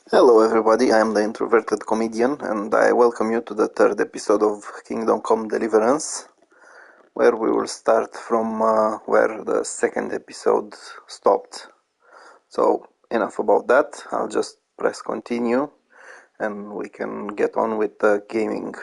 Hello everybody, I am the introverted comedian and I welcome you to the third episode of Kingdom Come Deliverance, where we will start from where the second episode stopped. So enough about that, I'll just press continue and we can get on with the gaming.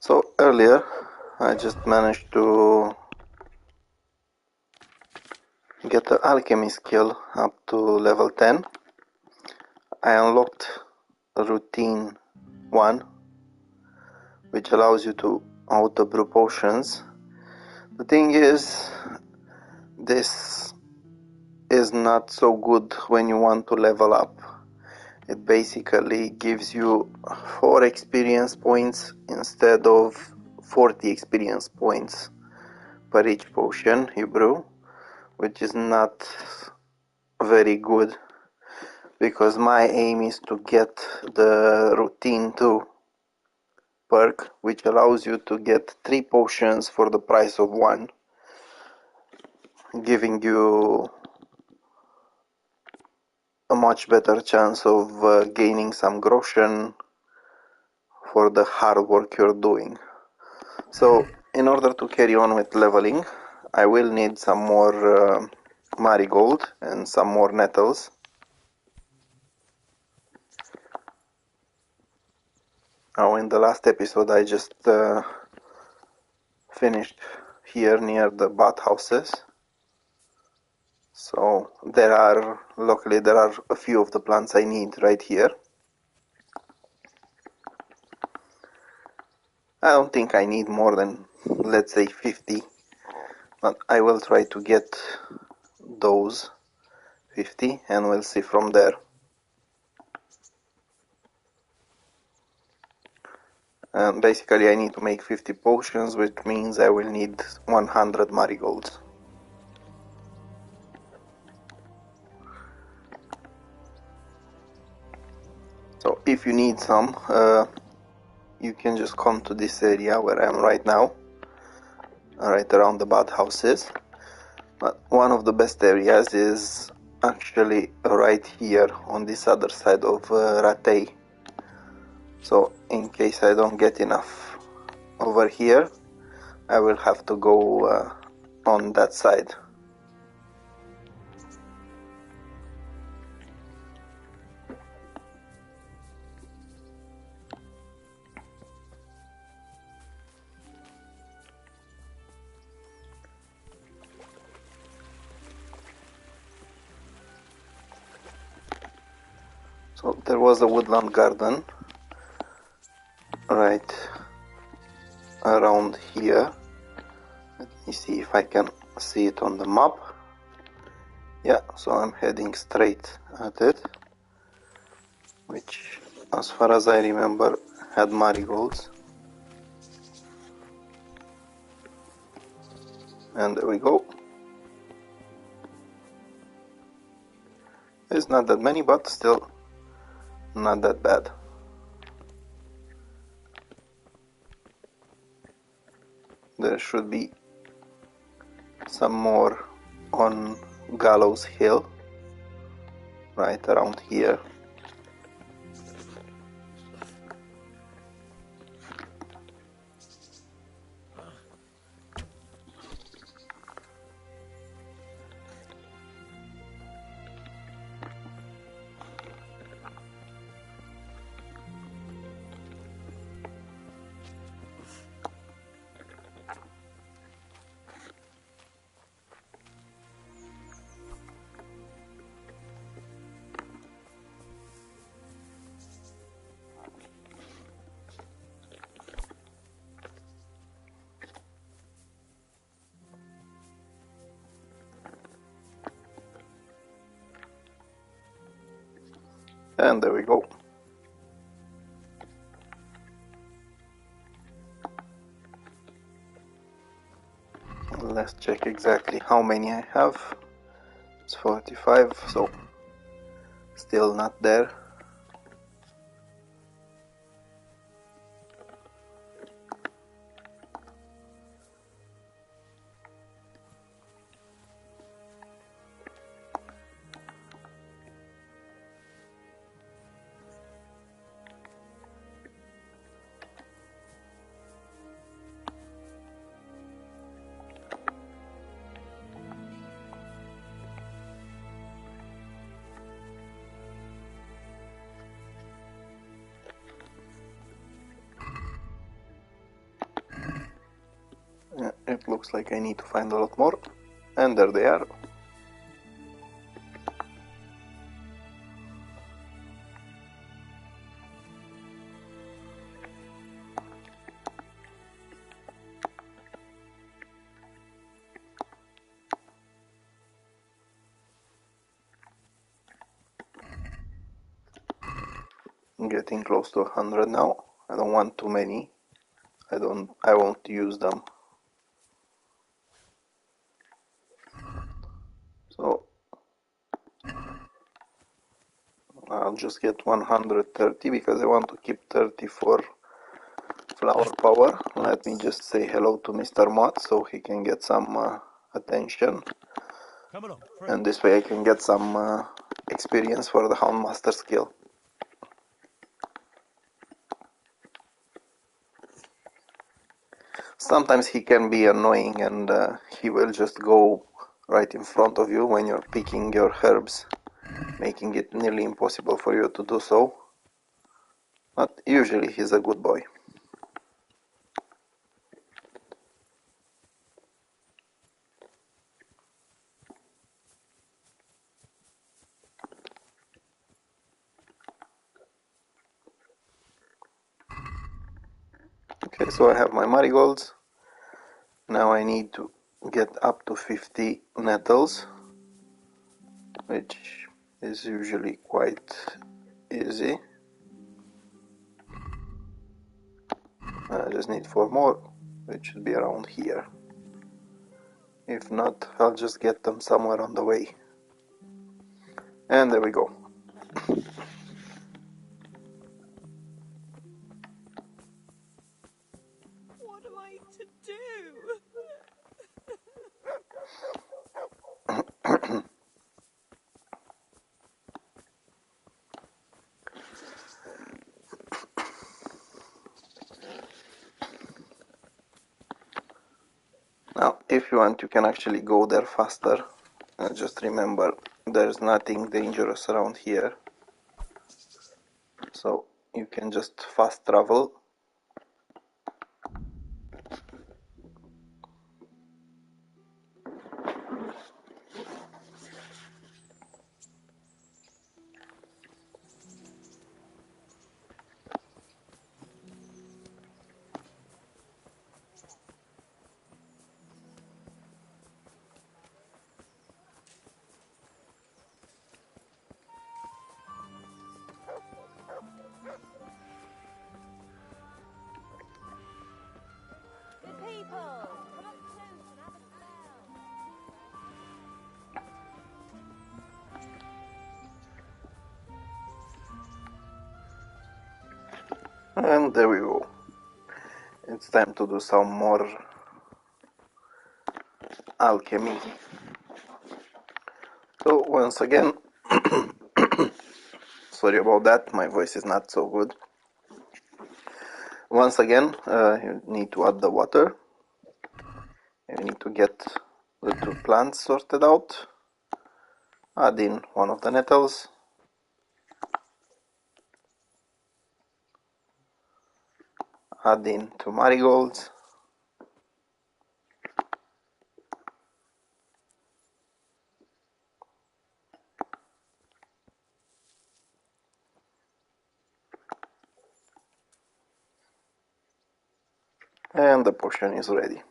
So earlier I just managed to get the alchemy skill up to level 10. I unlocked routine 1, which allows you to auto brew potions. The thing is, this is not so good when you want to level up. It basically gives you 4 experience points instead of 40 experience points per each potion you brew, which is not very good because my aim is to get the routine 2 perk, which allows you to get 3 potions for the price of 1, giving you a much better chance of gaining some Groschen for the hard work you're doing. So in order to carry on with leveling, I will need some more marigold and some more nettles. Now in the last episode I just finished here near the bathhouses. So luckily there are a few of the plants I need right here. I don't think I need more than, let's say, 50, but I will try to get those 50 and we'll see from there. And basically I need to make 50 potions, which means I will need 100 marigolds. So if you need some, you can just come to this area where I am right now, right around the bathhouses. But one of the best areas is actually right here on this other side of Ratay. So in case I don't get enough over here, I will have to go on that side. So there was a woodland garden right around here. Let me see if I can see it on the map. Yeah, so I'm heading straight at it, which as far as I remember had marigolds. And there we go. It's not that many, but still not that bad. There should be some more on Gallows Hill, right around here. And there we go. Let's check exactly how many I have. It's 45, so still not there. It looks like I need to find a lot more, and there they are. I'm getting close to 100 now. I don't want too many. I won't use them. So I'll just get 130 because I want to keep 30 for flower power. Let me just say hello to Mr. Mott so he can get some attention. And this way I can get some experience for the Houndmaster skill. Sometimes he can be annoying and he will just go right in front of you when you're picking your herbs, making it nearly impossible for you to do so. But usually he's a good boy. Okay, so I have my marigolds. Now I need to get up to 50 nettles, which is usually quite easy. I just need 4 more, which should be around here. If not, I'll just get them somewhere on the way. And there we go. What am I to do? Now, if you want, you can actually go there faster. Just remember, there's nothing dangerous around here. So you can just fast travel. And there we go. It's time to do some more alchemy. So once again, sorry about that, my voice is not so good. Once again, you need to add the water. You need to get the 2 plants sorted out. Add in one of the nettles. Add in 2 marigolds. And the potion is ready.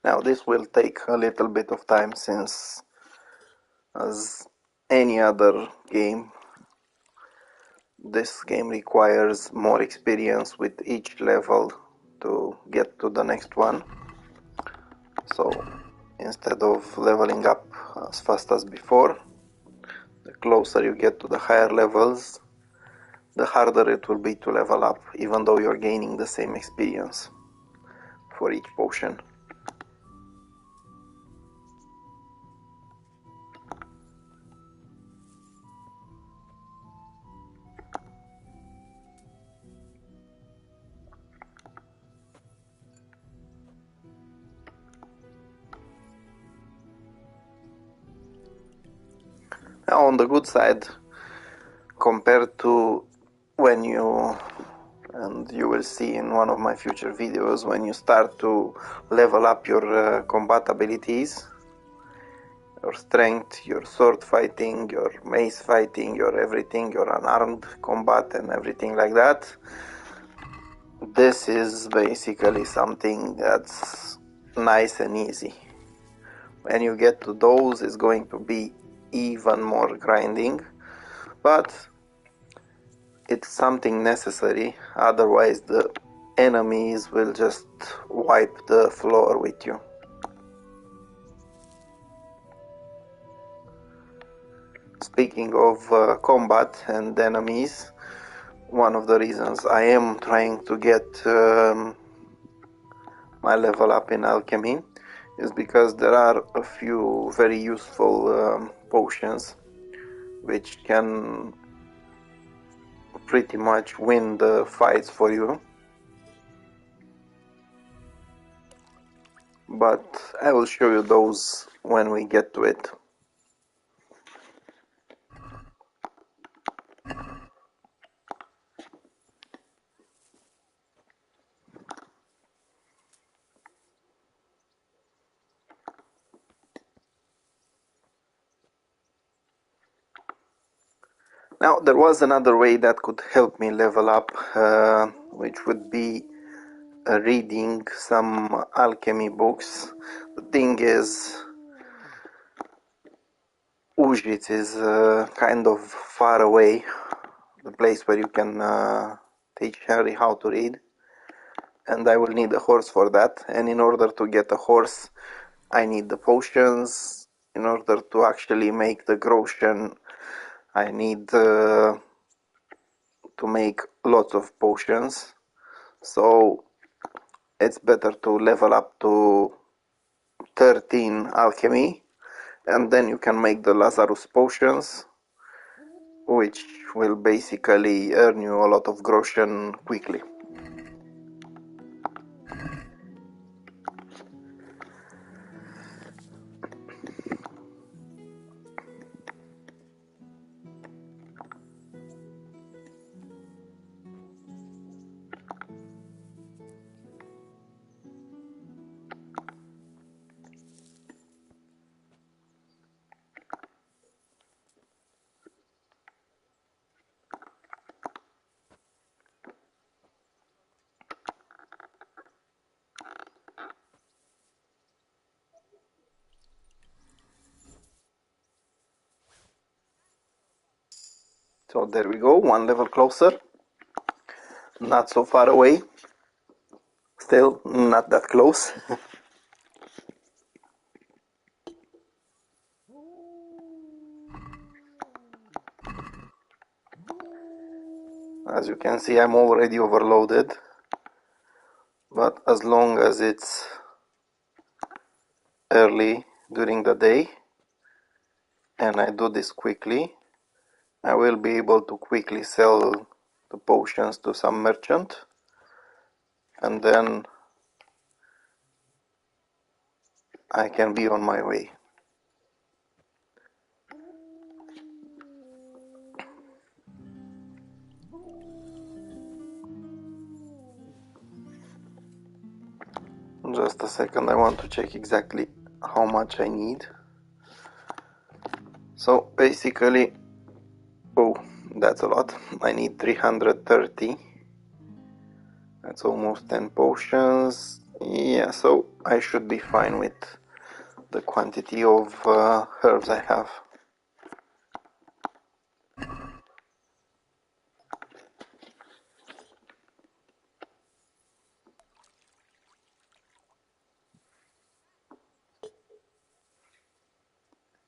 Now this will take a little bit of time since, as any other game, this game requires more experience with each level to get to the next one. So instead of leveling up as fast as before, the closer you get to the higher levels, the harder it will be to level up, even though you're gaining the same experience for each potion. On the good side, compared to when you, and you will see in one of my future videos, when you start to level up your combat abilities, your strength, your sword fighting, your mace fighting, your everything, your unarmed combat and everything like that. This is basically something that's nice and easy. When you get to those, it's going to be even more grinding, but it's something necessary, otherwise the enemies will just wipe the floor with you. Speaking of combat and enemies, one of the reasons I am trying to get my level up in alchemy is because there are a few very useful potions which can pretty much win the fights for you. But I will show you those when we get to it. Now, there was another way that could help me level up, which would be reading some alchemy books. The thing is, Ujit is kind of far away, the place where you can teach Henry how to read, and I will need a horse for that. And in order to get a horse, I need the potions. In order to actually make the Groschen, I need to make lots of potions. So it's better to level up to 13 alchemy, and then you can make the Lazarus potions, which will basically earn you a lot of Groschen quickly. So there we go, one level closer. Not so far away. Still not that close. As you can see, I'm already overloaded. But as long as it's early during the day and I do this quickly, I will be able to quickly sell the potions to some merchant, and then I can be on my way. Just a second, I want to check exactly how much I need. So basically, oh, that's a lot. I need 330. That's almost 10 potions. Yeah, so I should be fine with the quantity of herbs I have.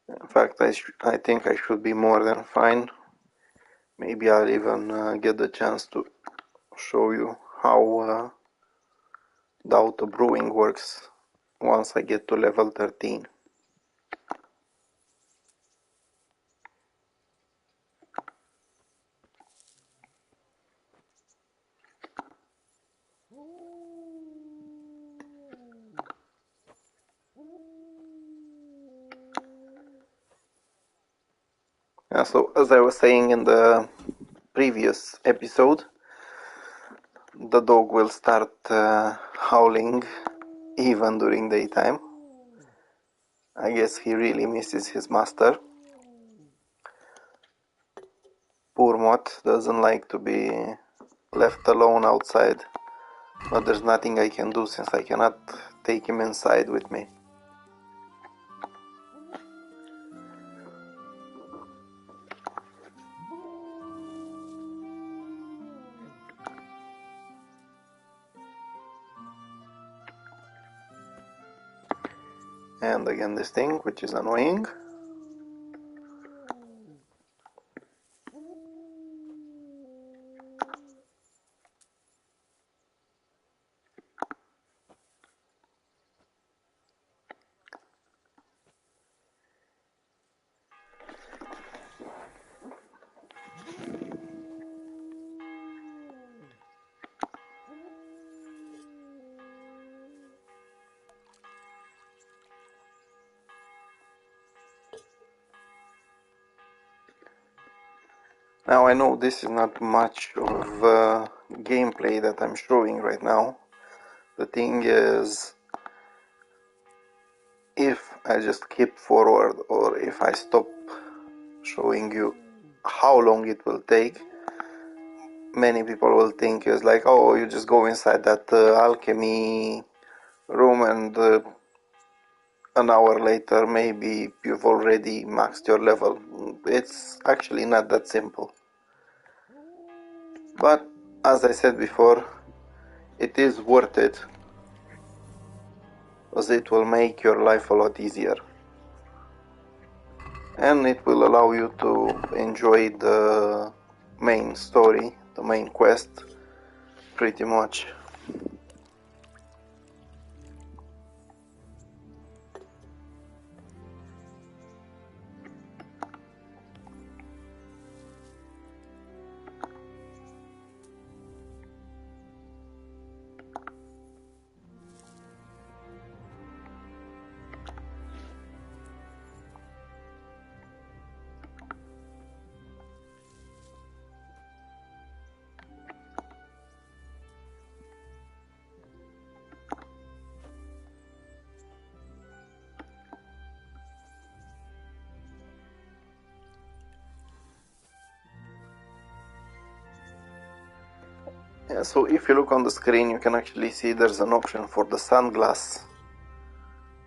In fact, I think I should be more than fine. Maybe I'll even get the chance to show you how the auto brewing works once I get to level 13. So as I was saying in the previous episode, the dog will start howling even during daytime. I guess he really misses his master. Poor Mott doesn't like to be left alone outside, but there's nothing I can do since I cannot take him inside with me. And again this thing, which is annoying. Now I know this is not much of gameplay that I'm showing right now. The thing is, if I just keep forward or if I stop showing you how long it will take, many people will think it's like, oh, you just go inside that alchemy room and an hour later maybe you've already maxed your level. It's actually not that simple. But as I said before, it is worth it, as it will make your life a lot easier. And it will allow you to enjoy the main story, the main quest, pretty much. Yeah, so if you look on the screen, you can actually see there's an option for the sunglass,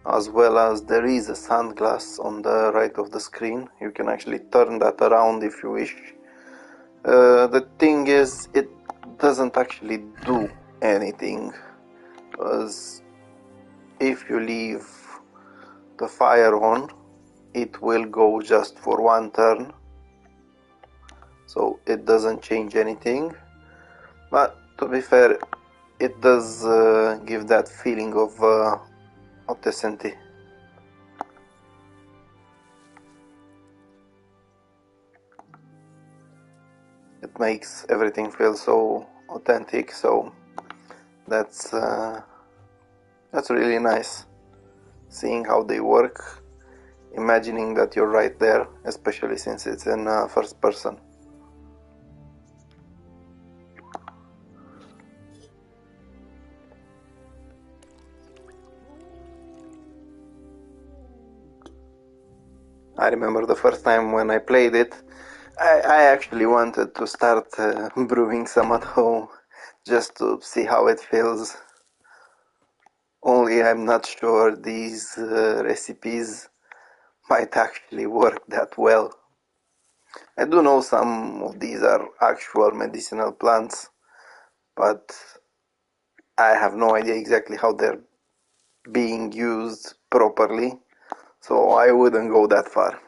as well as there is a sunglass on the right of the screen. You can actually turn that around if you wish. The thing is, it doesn't actually do anything, as if you leave the fire on, it will go just for one turn, so it doesn't change anything. But to be fair, it does give that feeling of authenticity. It makes everything feel so authentic, so that's really nice. Seeing how they work, imagining that you're right there, especially since it's in first person. I remember the first time when I played it, I actually wanted to start brewing some at home, just to see how it feels. Only I'm not sure these recipes might actually work that well. I do know some of these are actual medicinal plants, but I have no idea exactly how they're being used properly, so I wouldn't go that far.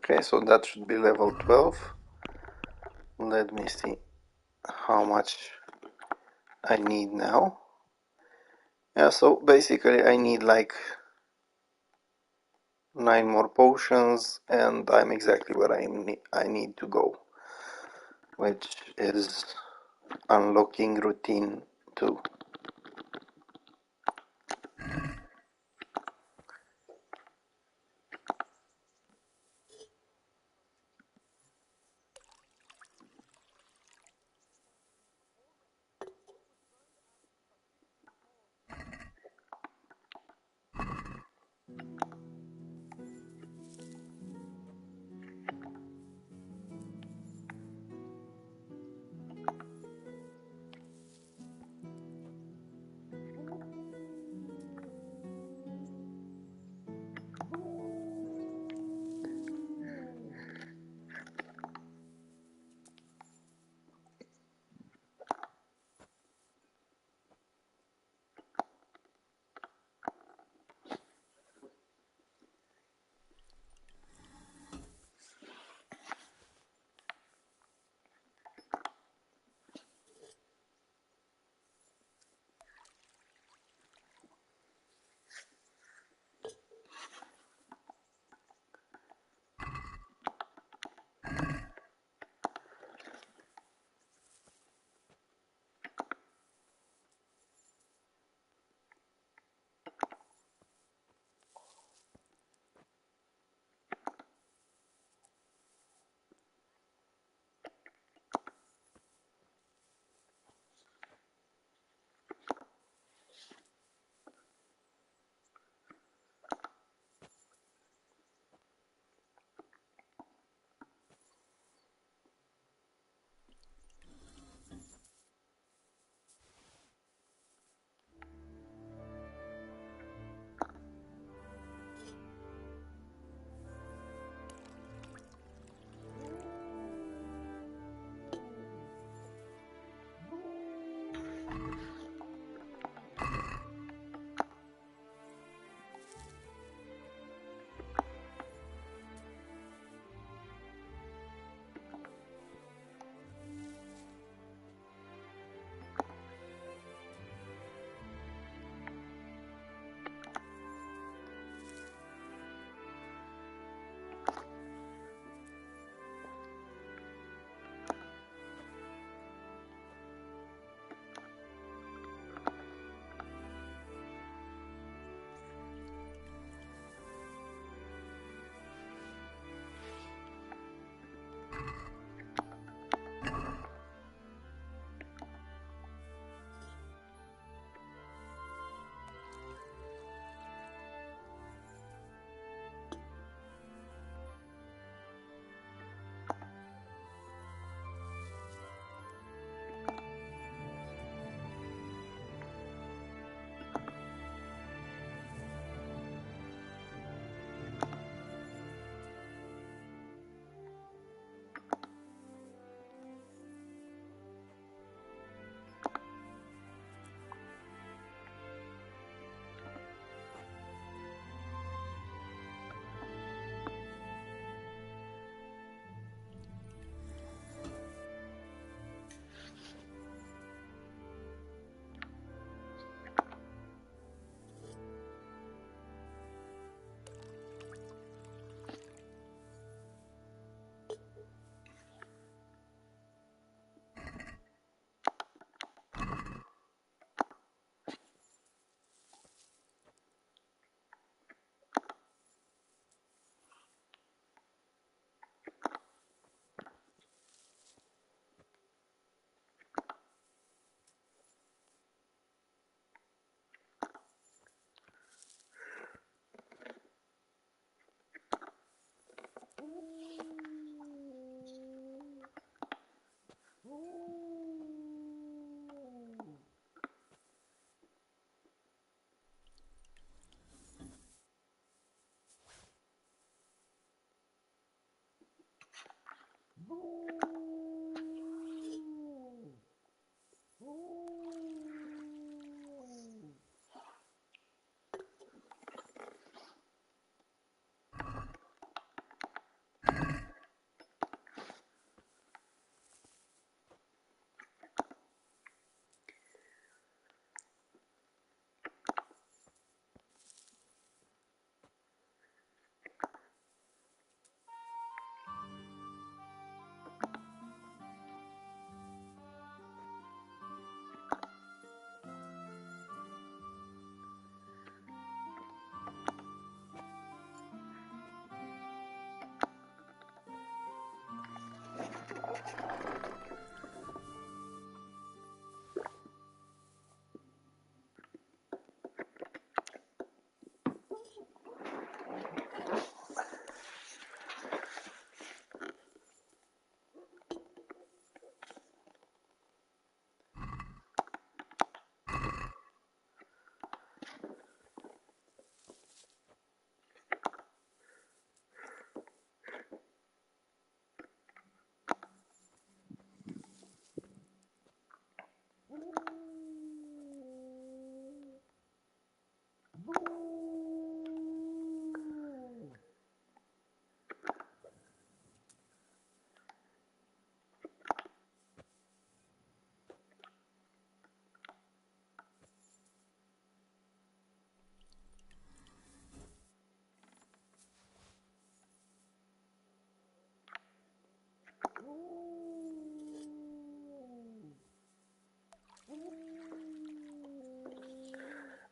Okay, so that should be level 12. Let me see how much I need now. Yeah, so basically I need like 9 more potions and I'm exactly where I need to go, which is unlocking routine 2.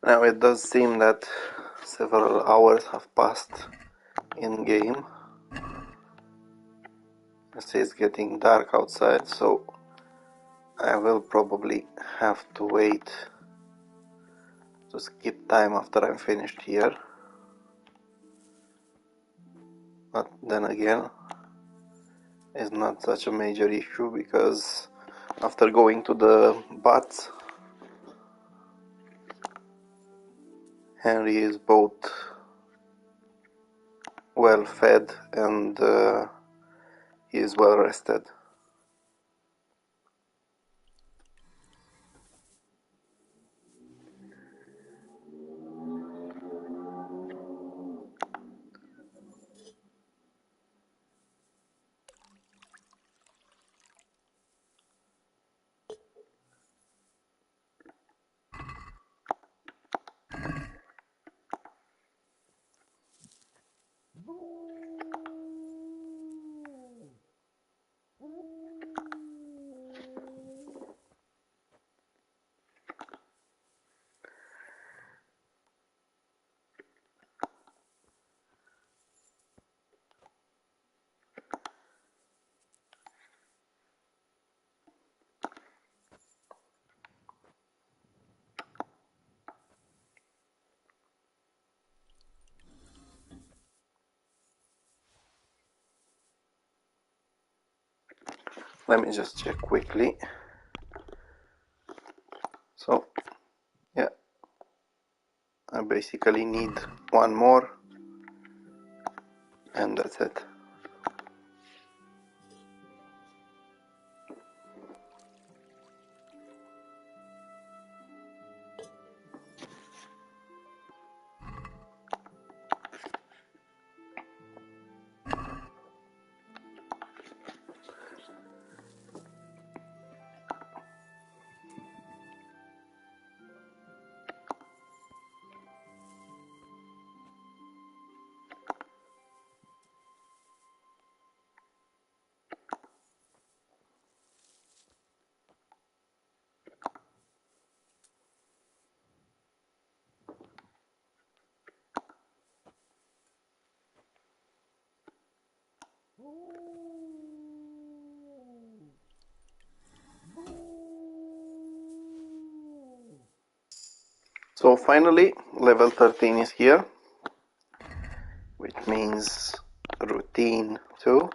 Now it does seem that several hours have passed in game. It's getting dark outside, so I will probably have to wait to skip time after I'm finished here. But then again, it's not such a major issue, because after going to the baths, Henry is both well fed and he is well rested. Let me just check quickly. So, yeah, I basically need one more, and that's it. So finally, level 13 is here, which means routine 2.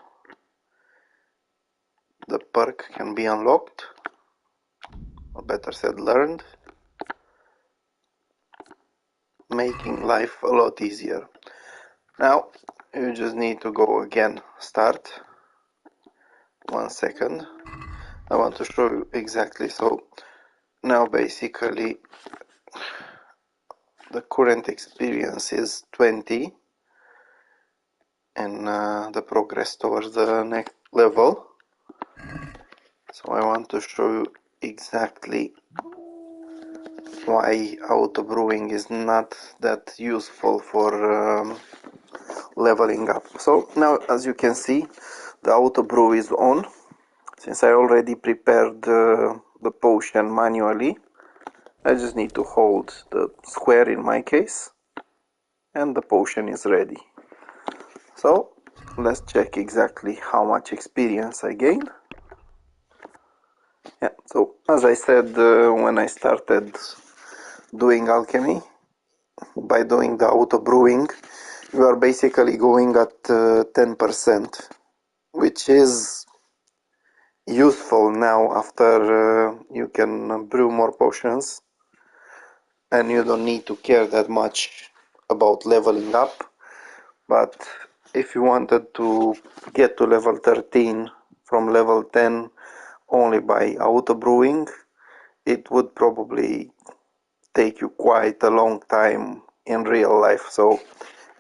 The perk can be unlocked, or better said, learned, making life a lot easier. Now, you just need to go again, start. 1 second. I want to show you exactly. So now basically the current experience is 20, and the progress towards the next level. So I want to show you exactly why auto brewing is not that useful for leveling up. So now, as you can see, the auto brew is on. Since I already prepared the potion manually, I just need to hold the square in my case, and the potion is ready. So let's check exactly how much experience I gain. Yeah, so as I said when I started doing alchemy, by doing the auto brewing, you are basically going at 10%, which is useful now after you can brew more potions, and you don't need to care that much about leveling up. But if you wanted to get to level 13 from level 10 only by auto brewing, it would probably take you quite a long time in real life, so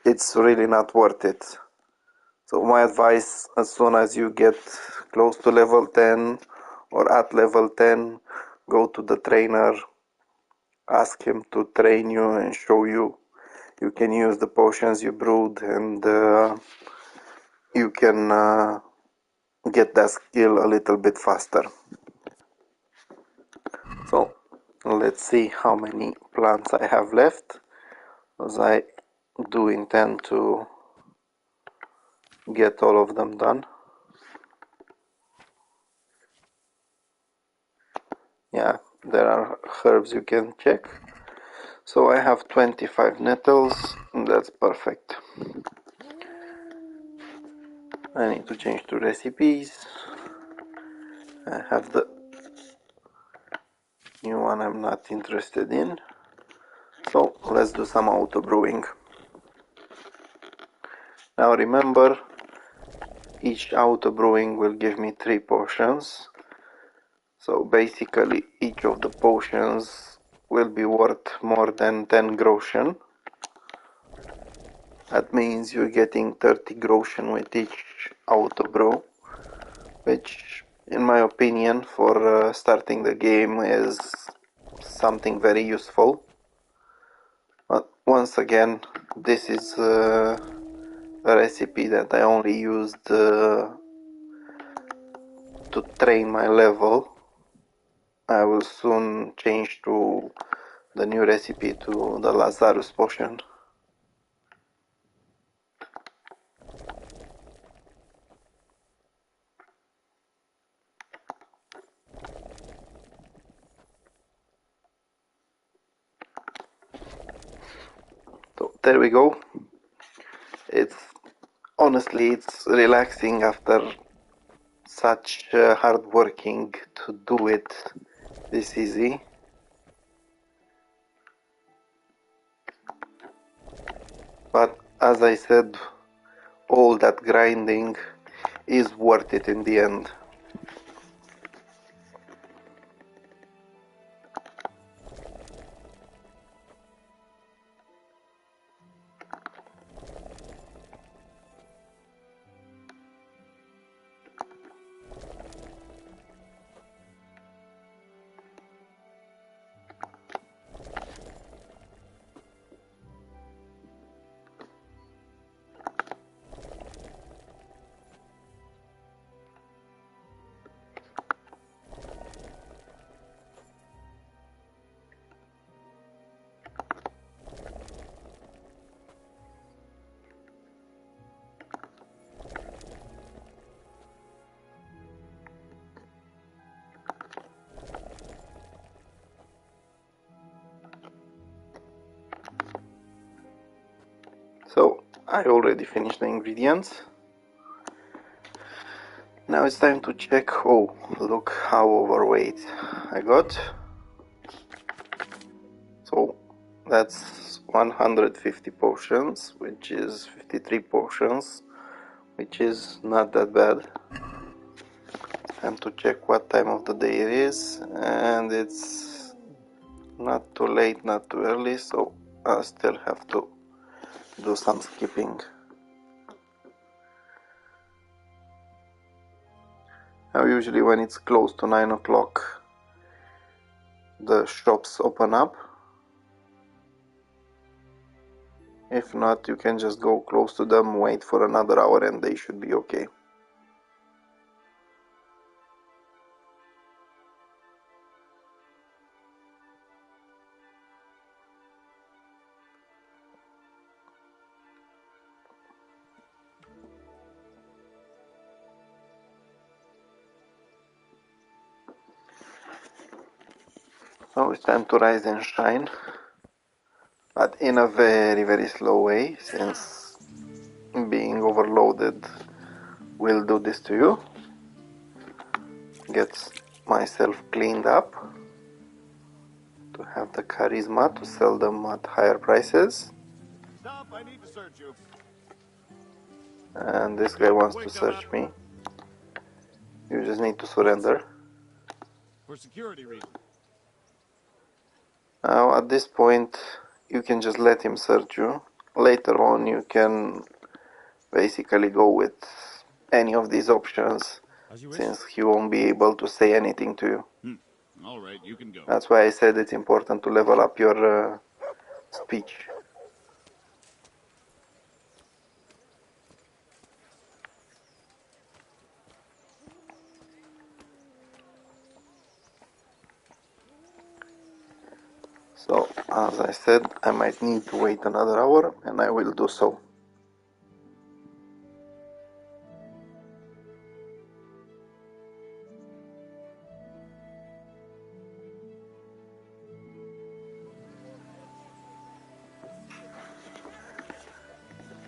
it's really not worth it. So my advice, as soon as you get close to level 10 or at level 10, go to the trainer, ask him to train you and show you. You can use the potions you brewed, and you can get that skill a little bit faster. So let's see how many plants I have left, as I do intend to get all of them done. Yeah, there are herbs you can check. So I have 25 nettles, and that's perfect. I need to change to recipes. I have the new one I'm not interested in. So let's do some auto brewing. Now remember, each auto brewing will give me 3 potions. So basically each of the potions will be worth more than 10 Groschen. That means you're getting 30 Groschen with each auto brew, which in my opinion for starting the game is something very useful. But once again, this is a recipe that I only used to train my level. I will soon change to the new recipe, to the Lazarus potion. So there we go. Honestly, it's relaxing after such hard working to do it this easy. But as I said, all that grinding is worth it in the end. So I already finished the ingredients. Now it's time to check. Oh, look how overweight I got. So that's 150 potions, which is 53 potions, which is not that bad. Time to check what time of the day it is, and it's not too late, not too early, so I still have to do some skipping. Now usually when it's close to 9 o'clock the shops open up. If not, you can just go close to them, wait for another hour, and they should be okay. So it's time to rise and shine, but in a very, very slow way, since being overloaded will do this to you. Get myself cleaned up to have the charisma to sell them at higher prices. Stop, I need to search you. And this guy wants to search me. You just need to surrender. For security reasons. Now at this point you can just let him search you. Later on you can basically go with any of these options, since he won't be able to say anything to you. Alright, you can go. That's why I said it's important to level up your speech. So, as I said, I might need to wait another hour, and I will do so.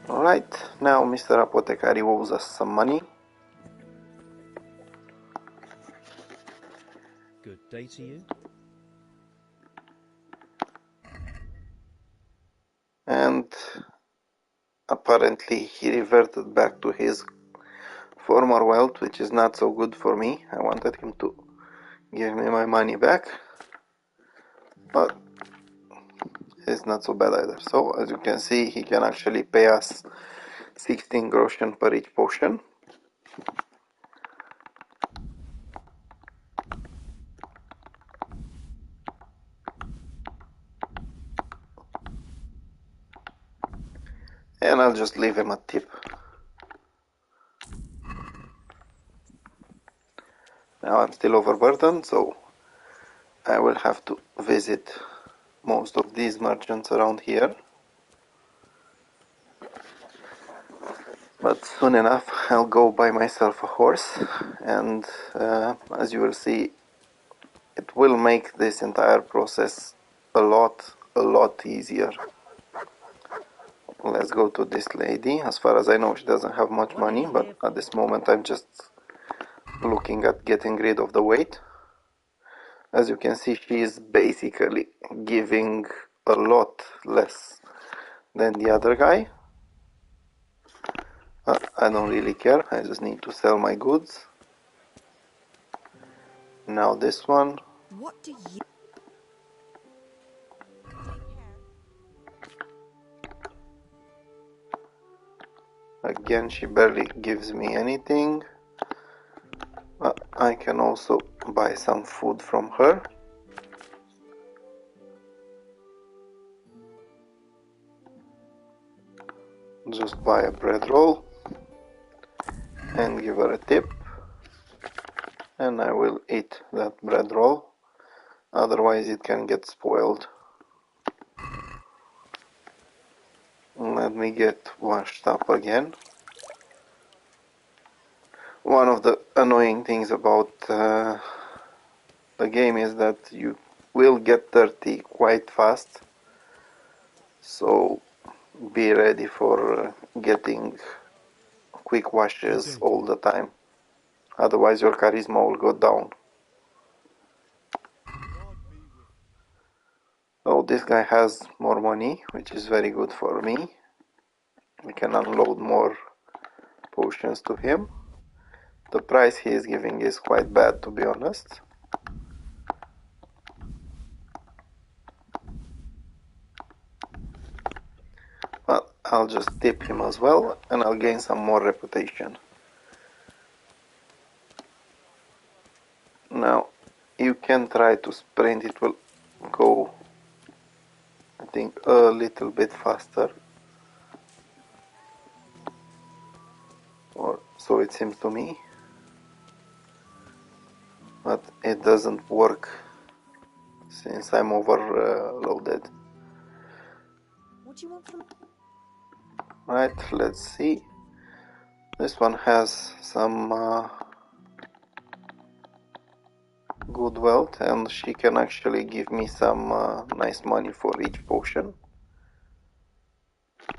Alright, now Mr. Apothecary owes us some money. Good day to you. And apparently he reverted back to his former wealth, which is not so good for me. I wanted him to give me my money back, but it's not so bad either. So as you can see, he can actually pay us 16 groschen per each potion. And I'll just leave him a tip. Now I'm still overburdened, so I will have to visit most of these merchants around here. But soon enough I'll go buy myself a horse, and as you will see, it will make this entire process a lot easier. Let's go to this lady. As far as I know, she doesn't have much money, but at this moment I'm just looking at getting rid of the weight. As you can see, she is basically giving a lot less than the other guy. I don't really care, I just need to sell my goods. Now this one. What do you... Again, she barely gives me anything. I can also buy some food from her. Just buy a bread roll and give her a tip, and I will eat that bread roll, otherwise it can get spoiled. Let me get washed up again. One of the annoying things about the game is that you will get dirty quite fast, so be ready for getting quick washes all the time, otherwise your charisma will go down. Oh, this guy has more money, which is very good for me. We can unload more potions to him. The price he is giving is quite bad, to be honest. But I'll just tip him as well, and I'll gain some more reputation. Now, you can try to sprint, it will go, I think, a little bit faster. Or so it seems to me. But it doesn't work since I'm overloaded. What do you want from... Right, let's see. This one has some good wealth, and she can actually give me some nice money for each potion.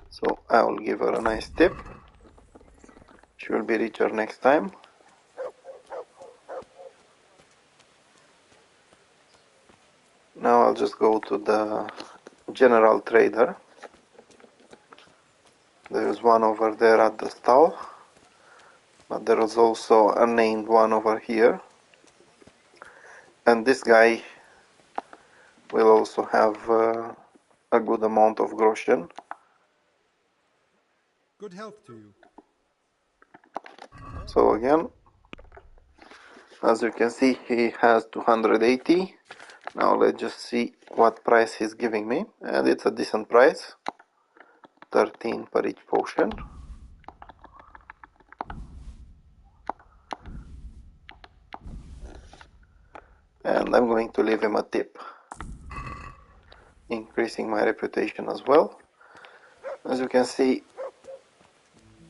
So I will give her a nice tip. She will be richer next time. Now I'll just go to the general trader. There is one over there at the stall, but there is also a named one over here. And this guy will also have a good amount of groschen. Good health to you. So again, as you can see, he has 280. Now let's just see what price he's giving me, and it's a decent price, 13 per each potion. And I'm going to leave him a tip. increasing my reputation as well. As you can see,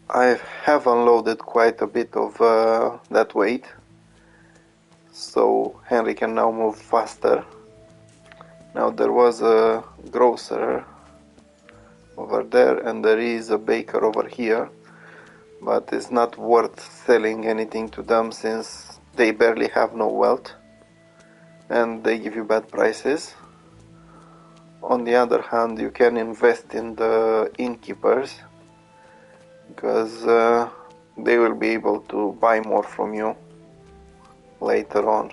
I have unloaded quite a bit of that weight, so Henry can now move faster. Now there was a grocer over there and there is a baker over here, but it's not worth selling anything to them since they barely have no wealth and they give you bad prices. On the other hand, you can invest in the innkeepers because they will be able to buy more from you later on.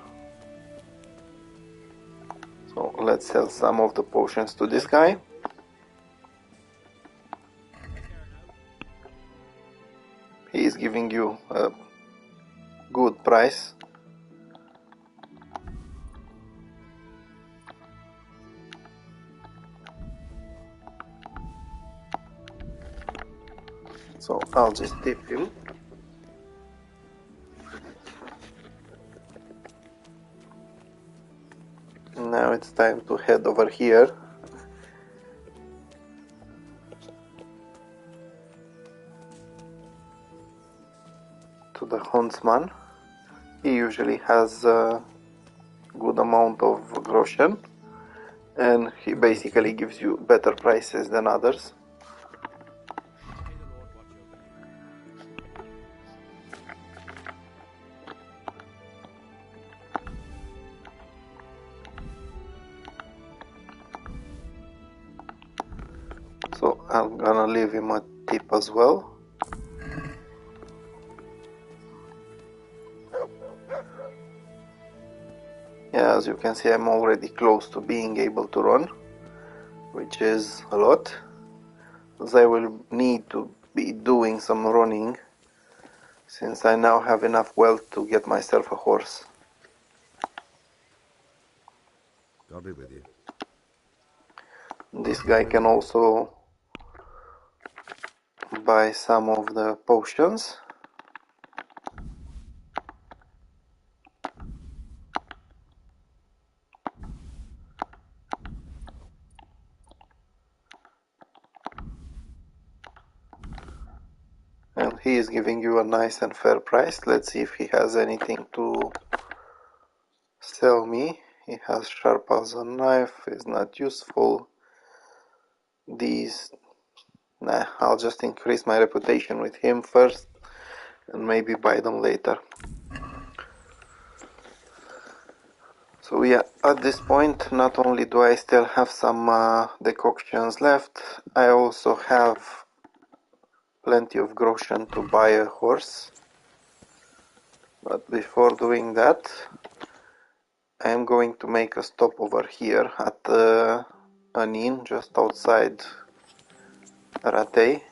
So let's sell some of the potions to this guy. He is giving you a good price. So I'll just tip him. Now it's time to head over here. To the huntsman. He usually has a good amount of Groschen and he basically gives you better prices than others. So I'm gonna leave him a tip as well. Yeah, as you can see, I'm already close to being able to run, which is a lot, as I will need to be doing some running since I now have enough wealth to get myself a horse. God be with you. This guy can also buy some of the potions. And he is giving you a nice and fair price. Let's see if he has anything to sell me. He has sharp as a knife, is not useful. These, nah, I'll just increase my reputation with him first and maybe buy them later. So yeah, at this point, not only do I still have some decoctions left, I also have plenty of groschen to buy a horse. But before doing that, I am going to make a stop over here at an inn just outside Ratay,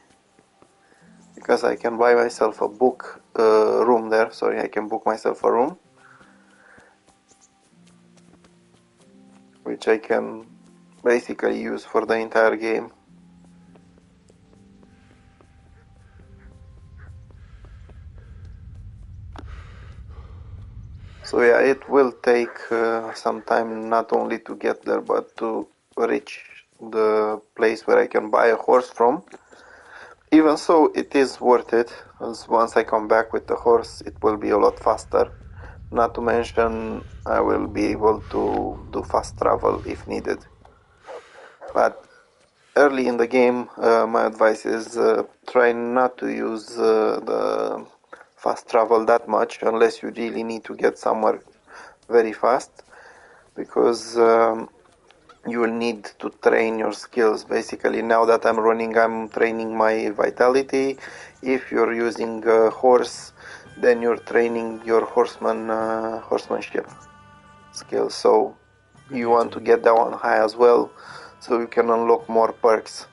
because I can buy myself a room there. Sorry, I can book myself a room, which I can basically use for the entire game. So yeah, it will take some time not only to get there, but to reach the place where I can buy a horse from. Even so, it is worth it, as once I come back with the horse, it will be a lot faster. Not to mention, I will be able to do fast travel if needed. But early in the game, my advice is try not to use the fast travel that much unless you really need to get somewhere very fast, because you will need to train your skills. Basically, now that I'm running, I'm training my vitality. If you're using a horse, then you're training your horsemanship skills. So you want to get that one high as well, so you can unlock more perks.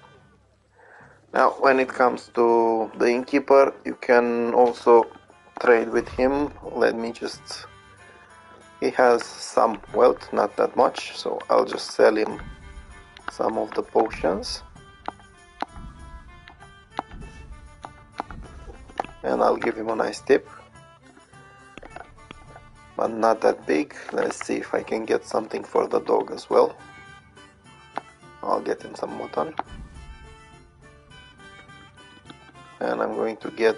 Now, when it comes to the innkeeper, you can also trade with him. Let me just... He has some wealth, not that much, so I'll just sell him some of the potions. And I'll give him a nice tip. But not that big. Let's see if I can get something for the dog as well. I'll get him some mutton. And I'm going to get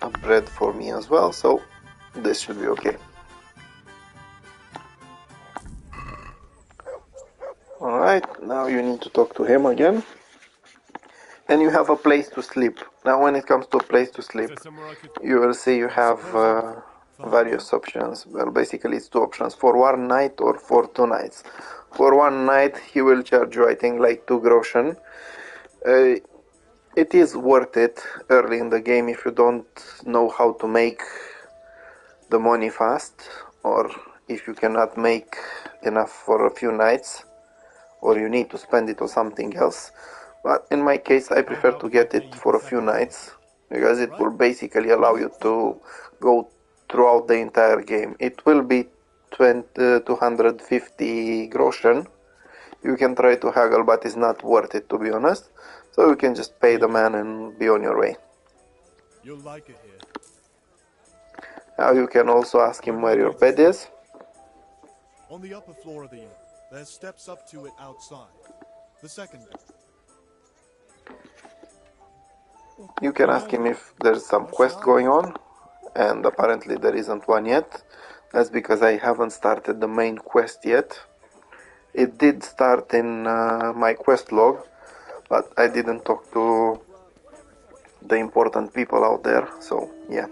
a bread for me as well, so this should be okay. Alright, now you need to talk to him again. And you have a place to sleep. Now when it comes to a place to sleep, you will see you have various options. Well, basically it's two options, for 1 night or for 2 nights. For 1 night he will charge you, I think, like 2 groschen. It is worth it early in the game if you don't know how to make the money fast, or if you cannot make enough for a few nights, or you need to spend it on something else. But in my case I prefer to get it for a few nights, because it will basically allow you to go throughout the entire game. It will be 250 groschen. You can try to haggle, but it's not worth it, to be honest. So you can just pay the man and be on your way. You'll like it here. Now you can also ask him where your bed is. On the upper floor of the inn. There's steps up to it outside. The second door. You can ask him if there's some quest going on, and apparently there isn't one yet. That's because I haven't started the main quest yet. It did start in my quest log, but I didn't talk to the important people out there, so yeah.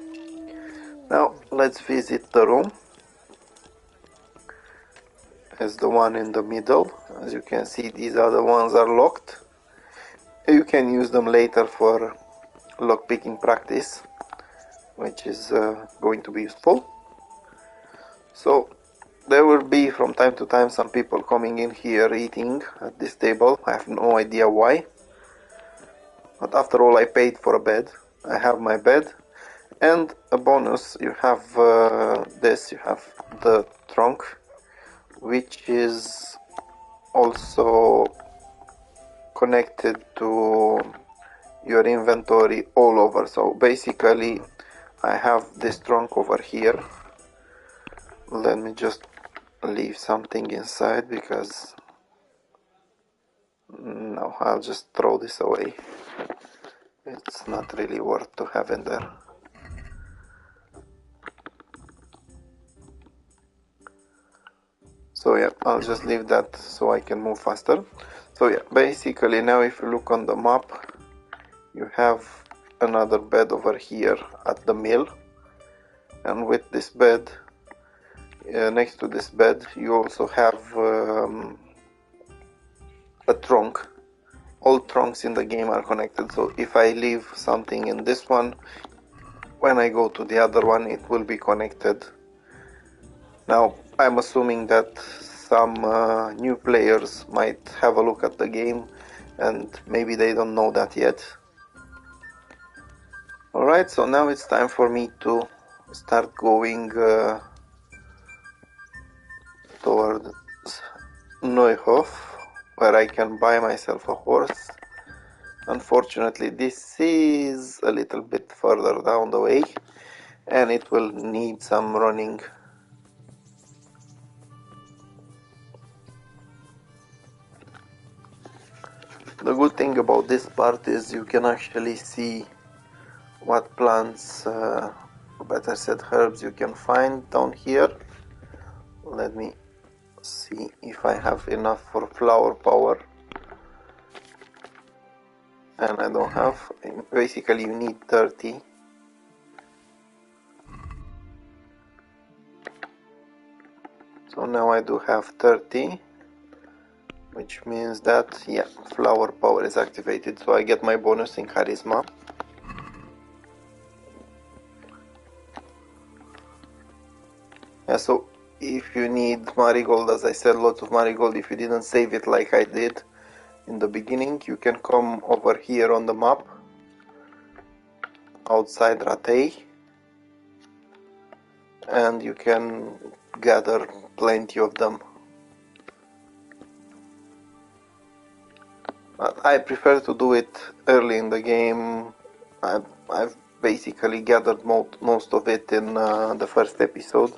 Now let's visit the room. It's the one in the middle. As you can see, these other ones are locked. You can use them later for lockpicking practice, which is going to be useful. So there will be from time to time some people coming in here eating at this table. I have no idea why, but after all I paid for a bed. I have my bed, and a bonus, you have this, you have the trunk, which is also connected to your inventory all over. So basically I have this trunk over here. Let me just leave something inside, because no, I'll just throw this away. It's not really worth to have in there. So yeah, I'll just leave that so I can move faster. So yeah, basically now if you look on the map, you have another bed over here at the mill, and with this bed, next to this bed, you also have a trunk. All trunks in the game are connected, so if I leave something in this one, when I go to the other one it will be connected. Now I'm assuming that some new players might have a look at the game and maybe they don't know that yet. Alright, so now it's time for me to start going towards Neuhof, where I can buy myself a horse. Unfortunately this is a little bit further down the way and it will need some running. The good thing about this part is you can actually see what plants, or better said herbs, you can find down here. Let me see if I have enough for flower power. And I don't have. Basically you need 30. So now I do have 30, which means that, yeah, flower power is activated, so I get my bonus in charisma. Yeah, so if you need marigold, as I said, lots of marigold, if you didn't save it like I did in the beginning, you can come over here on the map, outside Ratay, and you can gather plenty of them. But I prefer to do it early in the game. I've basically gathered most of it in the first episode.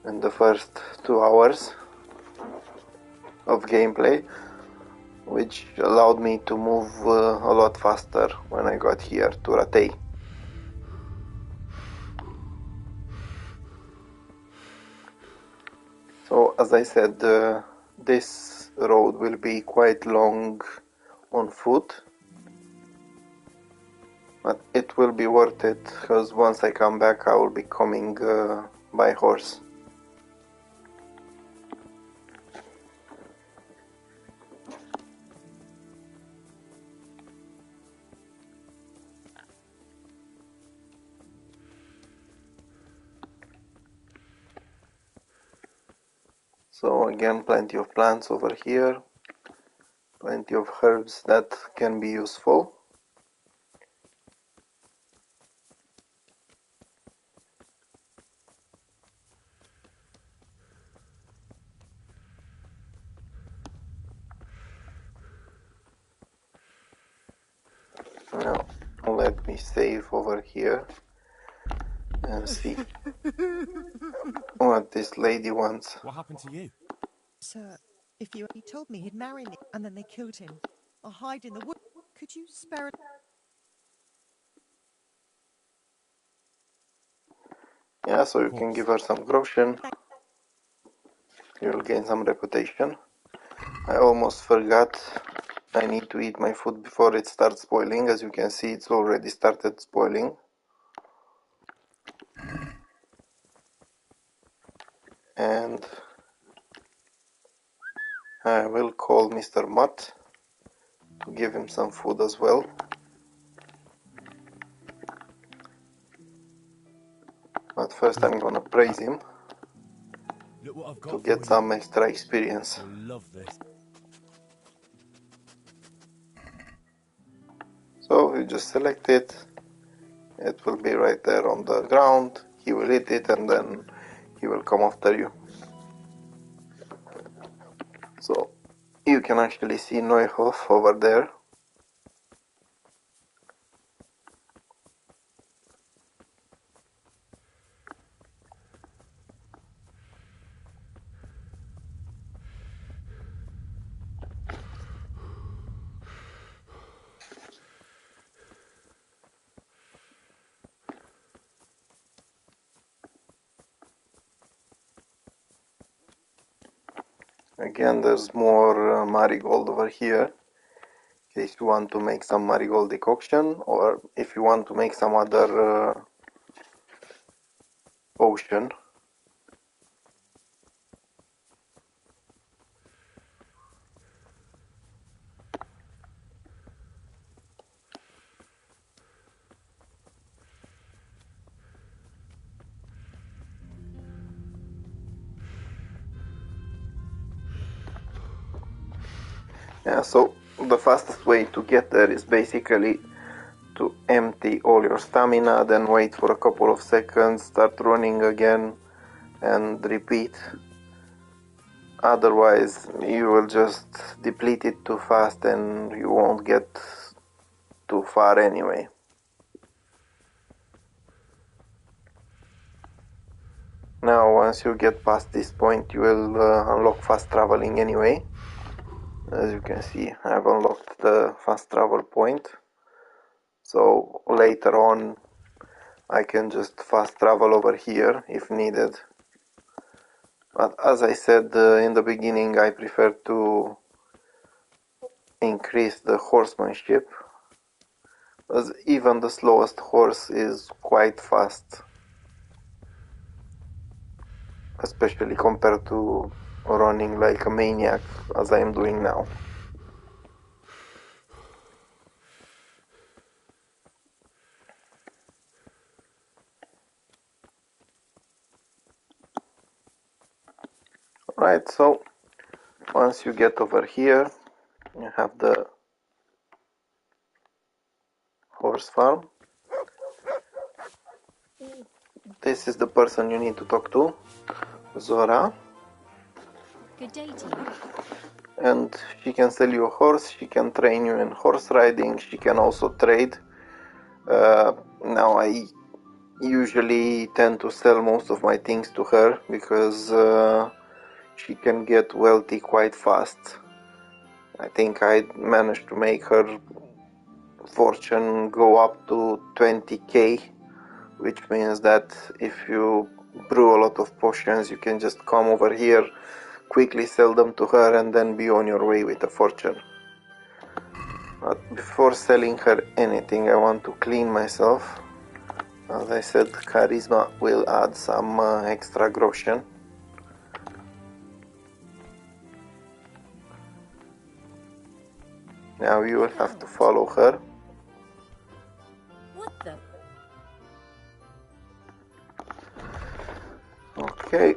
in the first 2 hours of gameplay, which allowed me to move a lot faster when I got here to Ratay. So as I said, this road will be quite long on foot, but it will be worth it, because once I come back I will be coming by horse. So again, plenty of plants over here, plenty of herbs that can be useful. Now, let me save over here and see what this lady wants. What happened to you? Sir, if you he told me he'd marry me and then they killed him. I'll hide in the wood. Could you spare it? Yeah, so you can give her some Groschen. You'll gain some reputation. I almost forgot. I need to eat my food before it starts spoiling. As you can see, it's already started spoiling. And I will call Mr. Mutt to give him some food as well. But first I'm gonna praise him Look what I've got to for get you. some extra experience. You'll love this. So you just select it, it will be right there on the ground, he will eat it and then he will come after you. So you can actually see Neuhof over there. Again, there's more marigold over here, in case you want to make some marigold decoction, or if you want to make some other potion. Yeah, so the fastest way to get there is basically to empty all your stamina, then wait for a couple of seconds, start running again, and repeat. Otherwise, you will just deplete it too fast and you won't get too far anyway. Now, once you get past this point, you will unlock fast traveling anyway. As you can see, I've unlocked the fast travel point. So later on, I can just fast travel over here if needed. But as I said in the beginning, I prefer to increase the horsemanship, as even the slowest horse is quite fast, especially compared to running like a maniac as I am doing now. Right, so once you get over here, you have the horse farm. This is the person you need to talk to, Zora. Good day to you. And she can sell you a horse, she can train you in horse riding, she can also trade. Now I usually tend to sell most of my things to her because she can get wealthy quite fast. I think I managed to make her fortune go up to 20k, which means that if you brew a lot of potions, you can just come over here, quickly sell them to her, and then be on your way with a fortune. But before selling her anything, I want to clean myself. As I said, charisma will add some extra groschen. Now you will have to follow her. What the? Okay,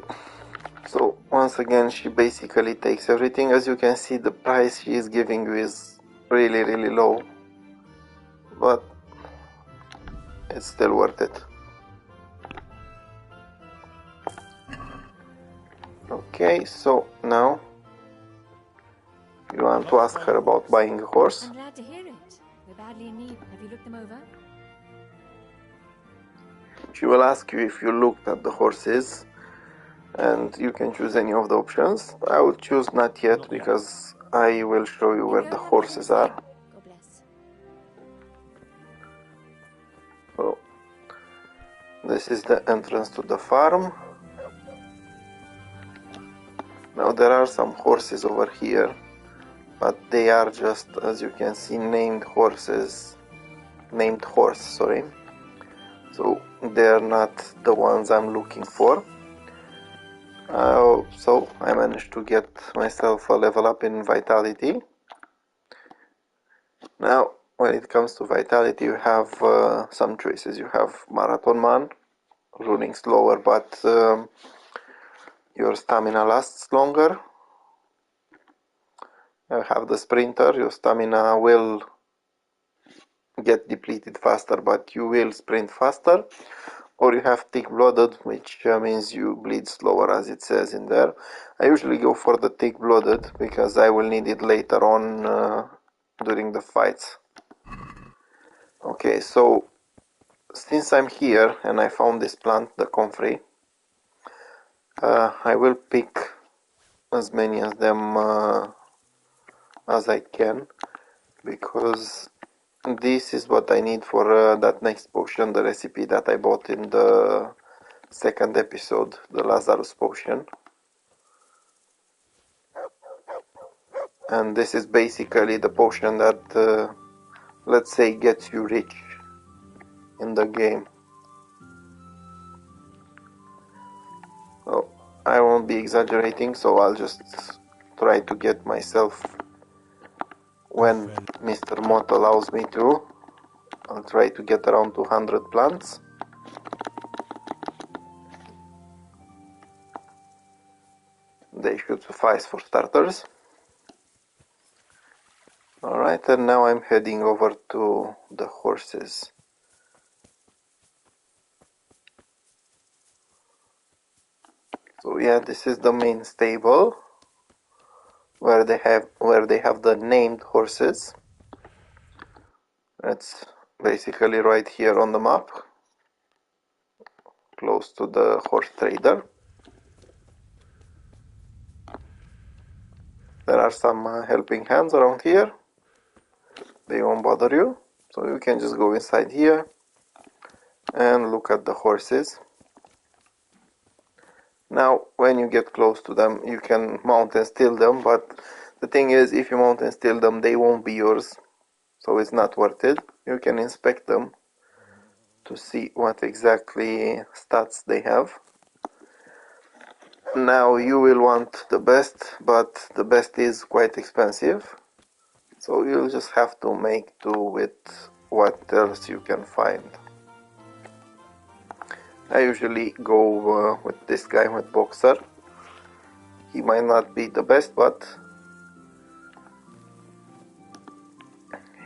so once again she basically takes everything. As you can see, the price she is giving you is really low, but it's still worth it. Okay, so now you want to ask her about buying a horse. I'm glad to hear it. We're badly in need. Have you looked them over? She will ask you if you looked at the horses, and you can choose any of the options. I will choose not yet because I will show you where the horses are. God bless. So this is the entrance to the farm. Now there are some horses over here, but they are just, as you can see, named horse, sorry. So they're not the ones I'm looking for. So I managed to get myself a level up in vitality. Now when it comes to vitality, you have some choices. You have marathon man, running slower, but your stamina lasts longer. You have the sprinter, your stamina will get depleted faster, but you will sprint faster. Or you have thick-blooded, which means you bleed slower, as it says in there. I usually go for the thick-blooded because I will need it later on during the fights. Okay, so since I'm here and I found this plant, the comfrey, I will pick as many of them as I can, because this is what I need for that next potion, the recipe that I bought in the second episode, the Lazarus potion. And this is basically the potion that, let's say, gets you rich in the game. So I won't be exaggerating, so I'll just try to get myself, when Mr. Mott allows me to, I'll try to get around 200 plants. They should suffice for starters. Alright, and now I'm heading over to the horses. So yeah, this is the main stable where they have the named horses. It's basically right here on the map, close to the horse trader. There are some helping hands around here. They won't bother you, so you can just go inside here and look at the horses. Now when you get close to them, you can mount and steal them, but the thing is, if you mount and steal them, they won't be yours, so it's not worth it. You can inspect them to see what exactly stats they have. Now you will want the best, but the best is quite expensive, so you'll just have to make do with what else you can find. I usually go with this guy with Boxer. He might not be the best, but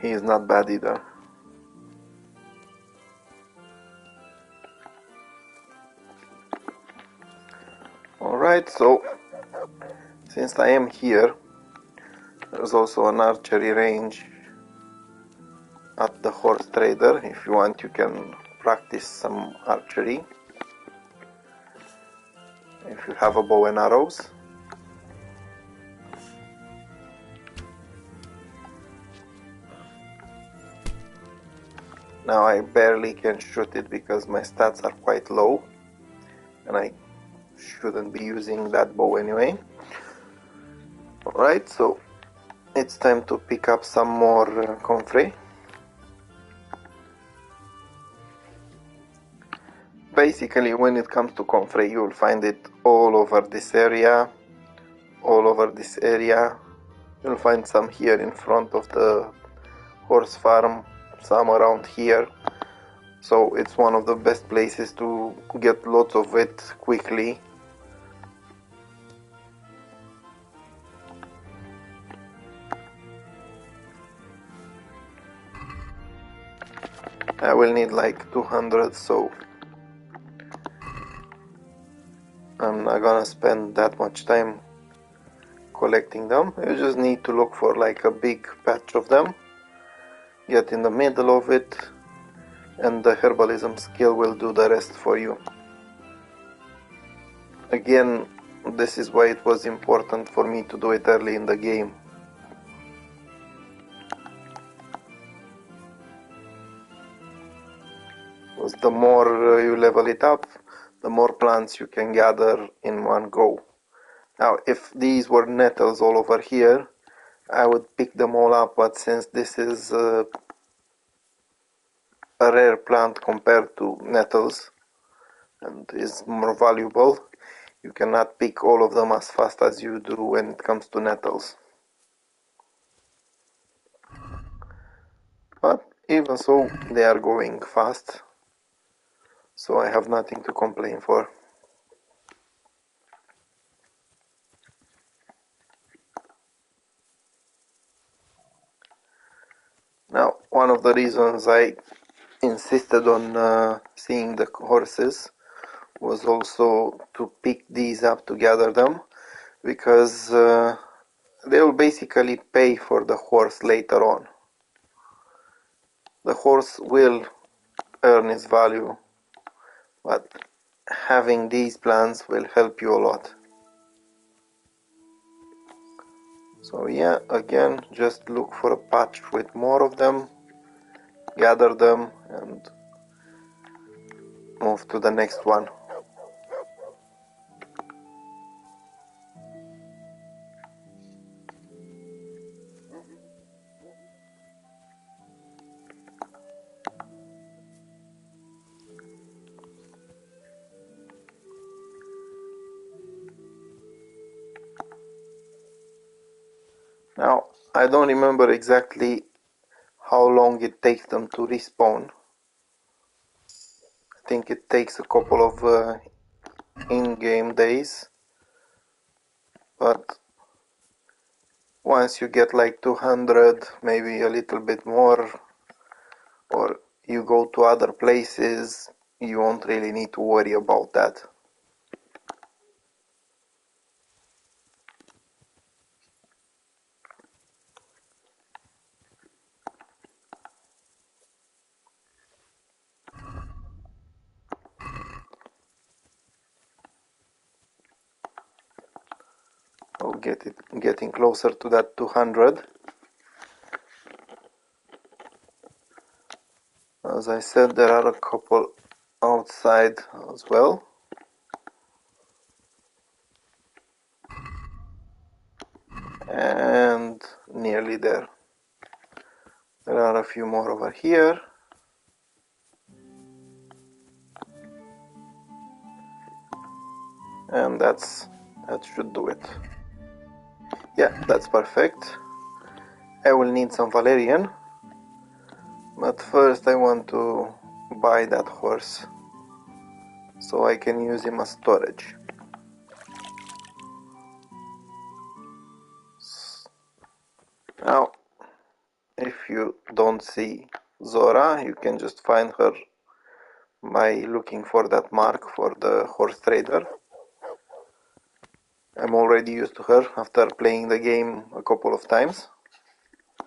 he is not bad either. Alright, so since I am here, there's also an archery range at the horse trader. If you want, you can practice some archery if you have a bow and arrows. Now I barely can shoot it because my stats are quite low and I shouldn't be using that bow anyway. Alright, so it's time to pick up some more comfrey. Basically, when it comes to comfrey, you'll find it all over this area, You'll find some here in front of the horse farm, some around here. So it's one of the best places to get lots of it quickly. I will need like 200, so I'm not gonna spend that much time collecting them. You just need to look for like a big patch of them, get in the middle of it, and the herbalism skill will do the rest for you. Again, this is why it was important for me to do it early in the game. Because the more you level it up, the more plants you can gather in one go. Now, if these were nettles all over here, I would pick them all up, but since this is a rare plant compared to nettles and is more valuable, you cannot pick all of them as fast as you do when it comes to nettles. But even so, they are going fast, so I have nothing to complain for. Now, one of the reasons I insisted on seeing the horses was also to pick these up to gather them, because they will basically pay for the horse later on. The horse will earn its value, but having these plants will help you a lot. So yeah, again, just look for a patch with more of them, gather them, and move to the next one. Now, I don't remember exactly how long it takes them to respawn. I think it takes a couple of in-game days, but once you get like 200, maybe a little bit more, or you go to other places, you won't really need to worry about that. Oh, getting closer to that 200. As I said, there are a couple outside as well. And nearly there. There are a few more over here. And that should do it. Yeah, that's perfect. I will need some valerian, but first I want to buy that horse so I can use him as storage. Now, if you don't see Zora, you can just find her by looking for that mark for the horse trader. I'm already used to her after playing the game a couple of times.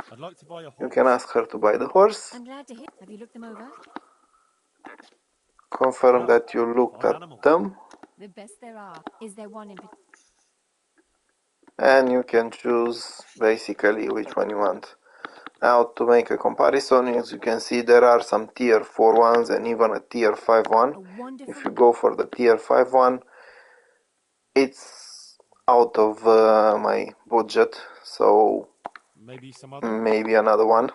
I'd like to buy a horse. You can ask her to buy the horse. I'm glad to hear. Have you looked them over? confirm that you looked Fine at animals. them, The best there are. Is there one in particular? and you can choose basically which one you want. Now to make a comparison, as you can see, there are some tier 4 ones and even a tier 5 one. A wonderful. If you go for the tier 5 one, it's out of my budget, so Maybe some other. maybe another one.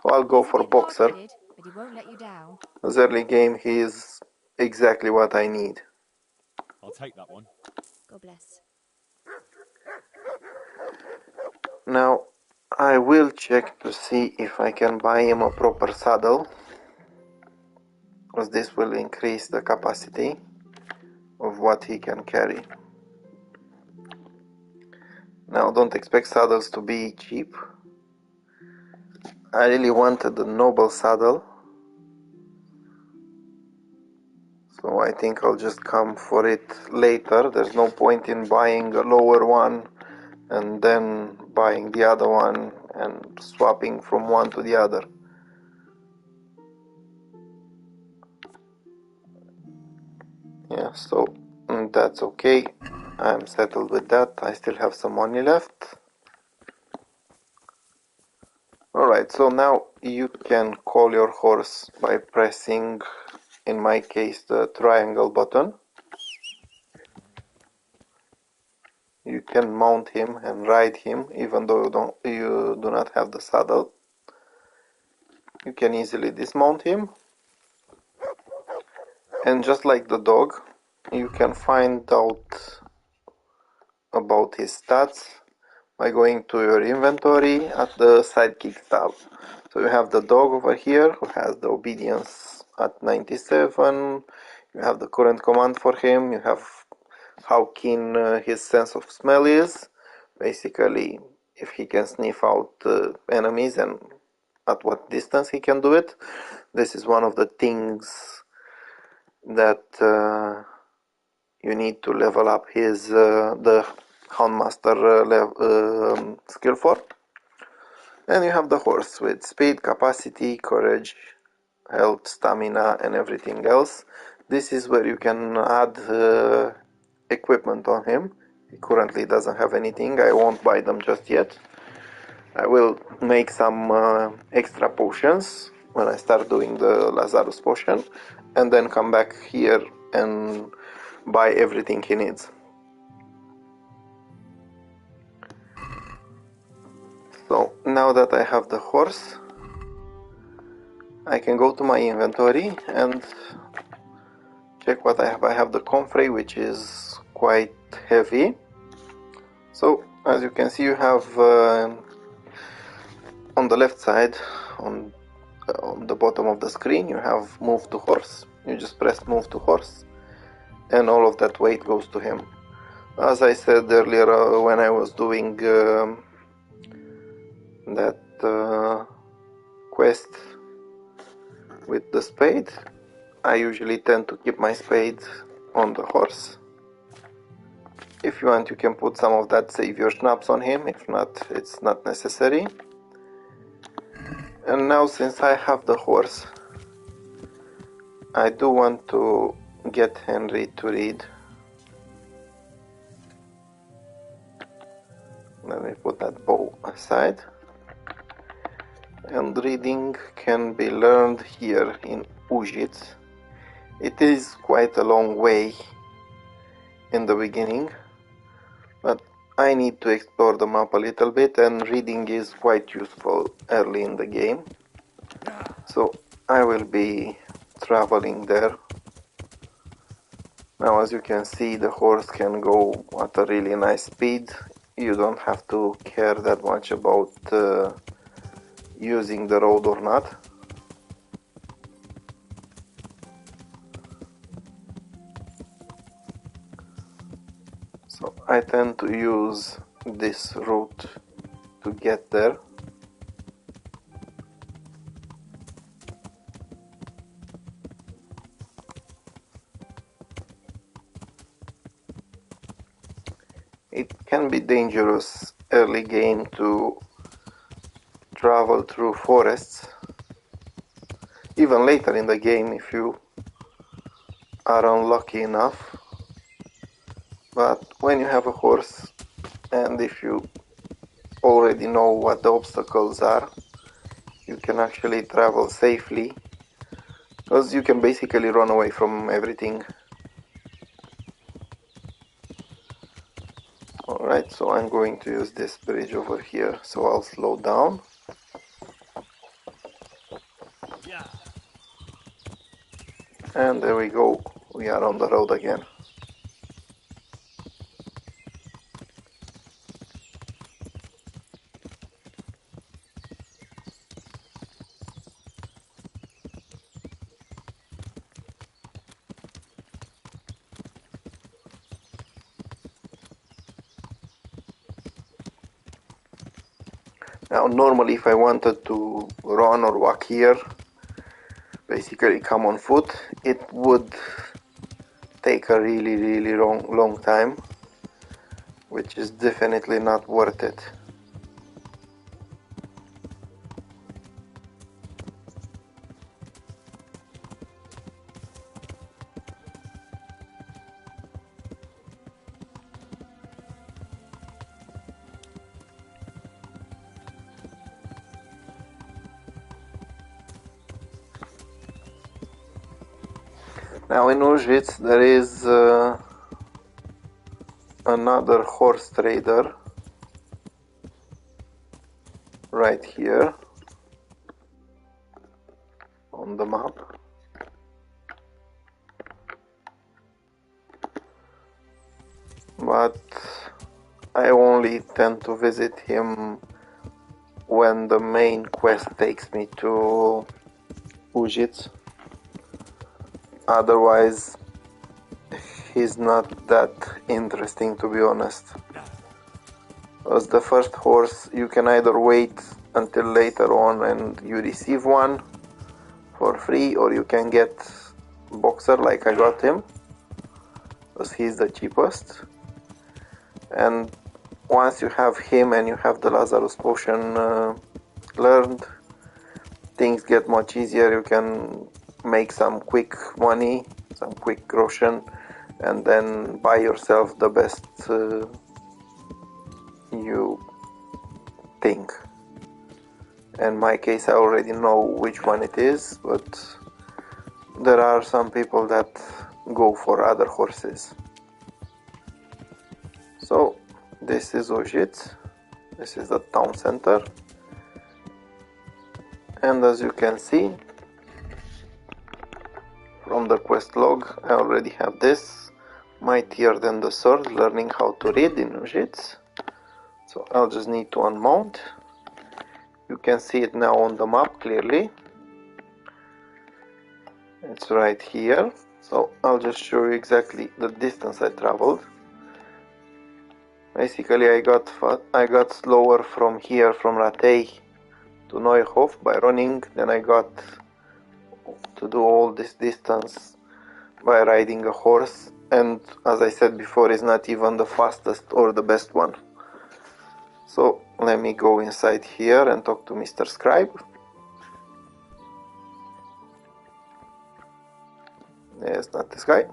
So I'll go He's a for bit Boxer. hard-headed, but he won't let you down. As early game, he is exactly what I need. I'll take that one. God bless. Now I will check to see if I can buy him a proper saddle, because this will increase the capacity of what he can carry. Now don't expect saddles to be cheap. I really wanted the noble saddle, so I think I'll just come for it later. There's no point in buying a lower one and then buying the other one and swapping from one to the other. Yeah, so that's okay. I'm settled with that. I still have some money left. Alright, so now you can call your horse by pressing, in my case, the triangle button. You can mount him and ride him even though you do not have the saddle. You can easily dismount him. And just like the dog, you can find out about his stats by going to your inventory at the sidekick tab. So you have the dog over here who has the obedience at 97. You have the current command for him. You have how keen his sense of smell is. Basically, if he can sniff out enemies and at what distance he can do it. This is one of the things that you need to level up his the Houndmaster skill for. And you have the horse with speed, capacity, courage, health, stamina, and everything else. This is where you can add equipment on him. He currently doesn't have anything. I won't buy them just yet. I will make some extra potions when I start doing the Lazarus potion, and then come back here and buy everything he needs. So now that I have the horse, I can go to my inventory and check what I have. I have the comfrey, which is quite heavy. So as you can see, you have on the left side, on the bottom of the screen, you have move to horse. You just press move to horse and all of that weight goes to him. As I said earlier when I was doing that quest with the spade, I usually tend to keep my spade on the horse. If you want, you can put some of that savior schnapps on him. If not, it's not necessary. And now, since I have the horse, I do want to get Henry to read. Let me put that bow aside. And reading can be learned here in Ujit. It is quite a long way in the beginning, but I need to explore the map a little bit, and reading is quite useful early in the game. So I will be traveling there. Now, as you can see, the horse can go at a really nice speed. You don't have to care that much about using the road or not. So I tend to use this route to get there. It can be dangerous early game to travel through forests. even later in the game if you are unlucky enough. But when you have a horse, and if you already know what the obstacles are, you can actually travel safely, because you can basically run away from everything. Alright, so I'm going to use this bridge over here, so I'll slow down. Yeah. And there we go, we are on the road again. Now normally if I wanted to run or walk here, basically come on foot, it would take a really long time, which is definitely not worth it. Now in Auschwitz there is another horse trader right here on the map. But I only tend to visit him when the main quest takes me to Auschwitz. Otherwise, he's not that interesting, to be honest. As the first horse, you can either wait until later on and you receive one for free, or you can get Boxer like I got him, as he's the cheapest. And once you have him and you have the Lazarus potion learned, things get much easier. You can make some quick money, some quick Groschen, and then buy yourself the best you think. In my case, I already know which one it is, but there are some people that go for other horses. So this is Auschwitz, this is the town center, and as you can see from the quest log, I already have this, Mightier Than the Sword, learning how to read in Auschwitz. So I'll just need to unmount. You can see it now on the map clearly. It's right here. So I'll just show you exactly the distance I traveled. Basically I got slower from here, from Ratay to Neuhof by running. Then I got to do all this distance by riding a horse, and as I said before, is not even the fastest or the best one. So let me go inside here and talk to Mr. Scribe. It's not this guy,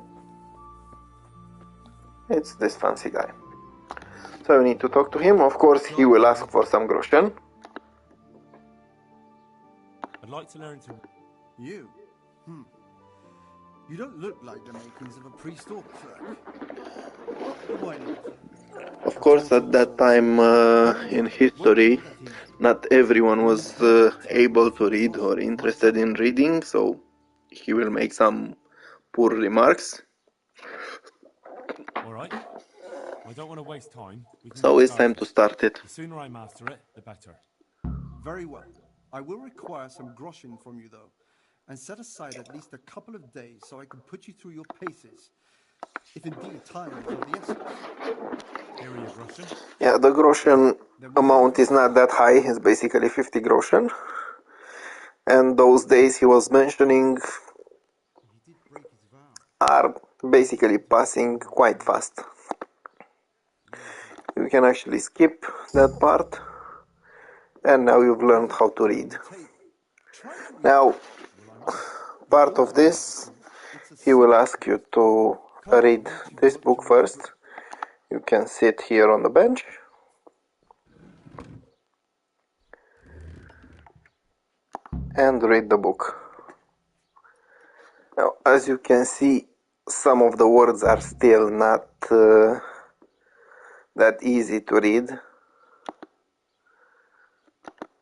it's this fancy guy. So we need to talk to him. Of course he will ask for some Groschen. I'd like to learn to... You? You don't look like the makings of a priest or clerk. Why not? Of course at that time in history, not everyone was able to read or interested in reading, so he will make some poor remarks. Alright. I don't want to waste time. We can So get it's time to start it. The sooner I master it, the better. Very well. I will require some Groschen from you, though, and set aside at least a couple of days so I can put you through your paces, if indeed time is of the essence. Here are your Groschen. Yeah, the Groschen amount is not that high, it's basically 50 Groschen. And those days he was mentioning He did break his vow. are basically passing quite fast. You can actually skip that part, and now you've learned how to read. Now, part of this, he will ask you to read this book first. You can sit here on the bench. And read the book. Now, as you can see, some of the words are still not that easy to read,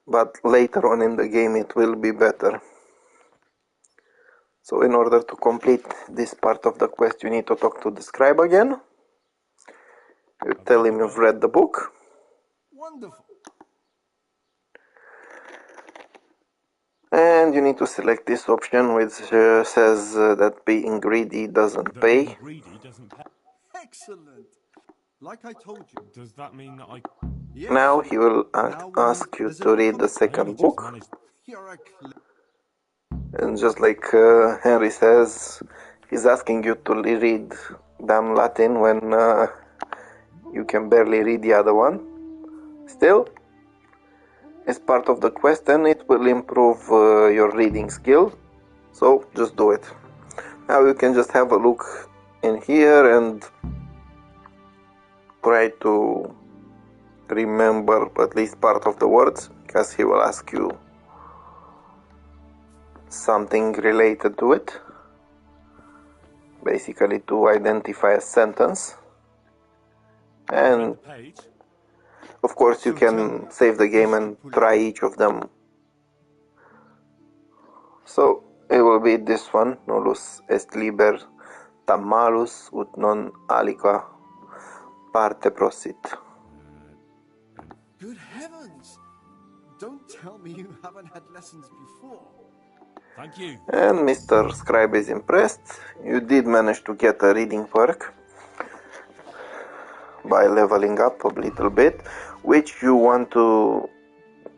but later on in the game it will be better. So in order to complete this part of the quest, you need to talk to the scribe again. You tell him you've read the book. Wonderful. And you need to select this option which says that being greedy doesn't pay. Being greedy doesn't pay. Excellent. Like I told you. Does that mean that I... Yes. Now he will Now we ask need- you does to it read become the a- second book. managed... You're a And just like Henry says, he's asking you to read damn Latin when you can barely read the other one. Still, it's part of the quest and it will improve your reading skill. So just do it. Now you can just have a look in here and try to remember at least part of the words, because he will ask you something related to it. Basically to identify a sentence. And of course you can save the game and try each of them. So it will be this one, nullus est liber tam malus ut non aliqua parte prosit. Good heavens! Don't tell me you haven't had lessons before. Thank you. And Mr. Scribe is impressed. You did manage to get a reading perk by leveling up a little bit, which you want to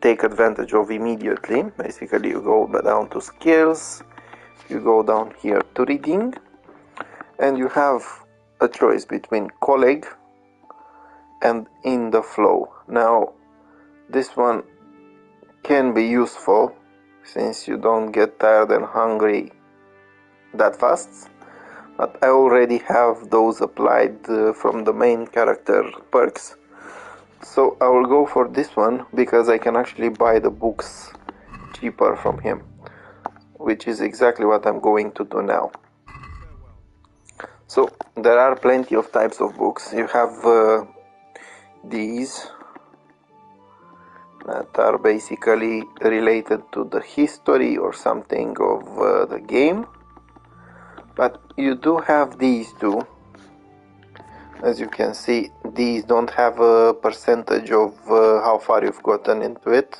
take advantage of immediately. Basically you go down to skills, you go down here to reading, and you have a choice between colleague and in the flow. Now this one can be useful since you don't get tired and hungry that fast, but I already have those applied from the main character perks, so I will go for this one because I can actually buy the books cheaper from him, which is exactly what I'm going to do now. So there are plenty of types of books. You have these that are basically related to the history or something of the game, but you do have these two. As you can see, these don't have a percentage of how far you've gotten into it,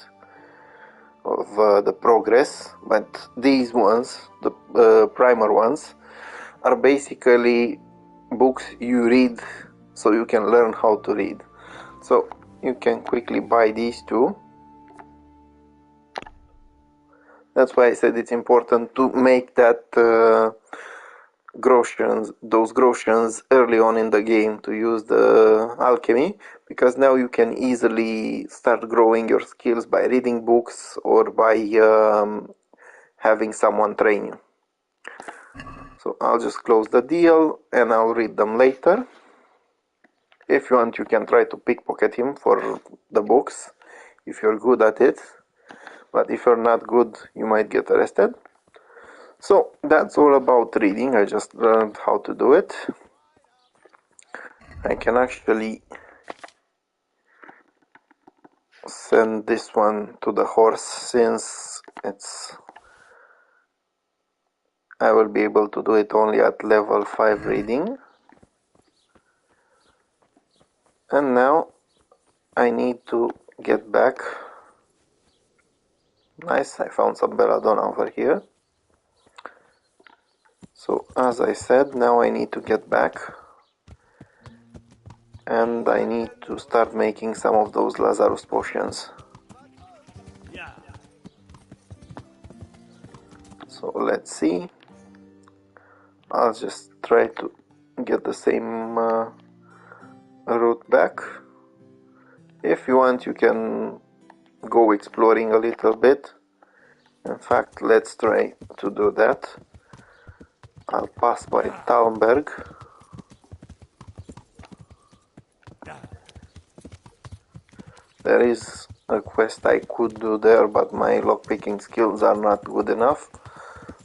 of the progress, but these ones, the primer ones, are basically books you read so you can learn how to read. So you can quickly buy these two. That's why I said it's important to make that those Groschens early on in the game to use the alchemy, because now you can easily start growing your skills by reading books or by having someone train you. So I'll just close the deal and I'll read them later. If you want, you can try to pickpocket him for the books if you're good at it, but if you're not good, you might get arrested. So that's all about reading. I just learned how to do it. I can actually send this one to the horse since I will be able to do it only at level 5 reading. And now I need to get back. Nice, I found some belladonna over here. So as I said, now I need to get back and I need to start making some of those Lazarus potions. So let's see. I'll just try to get the same route back. If you want, you can go exploring a little bit In fact, let's try to do that. I'll pass by Talmberg. There is a quest I could do there, but my lockpicking skills are not good enough,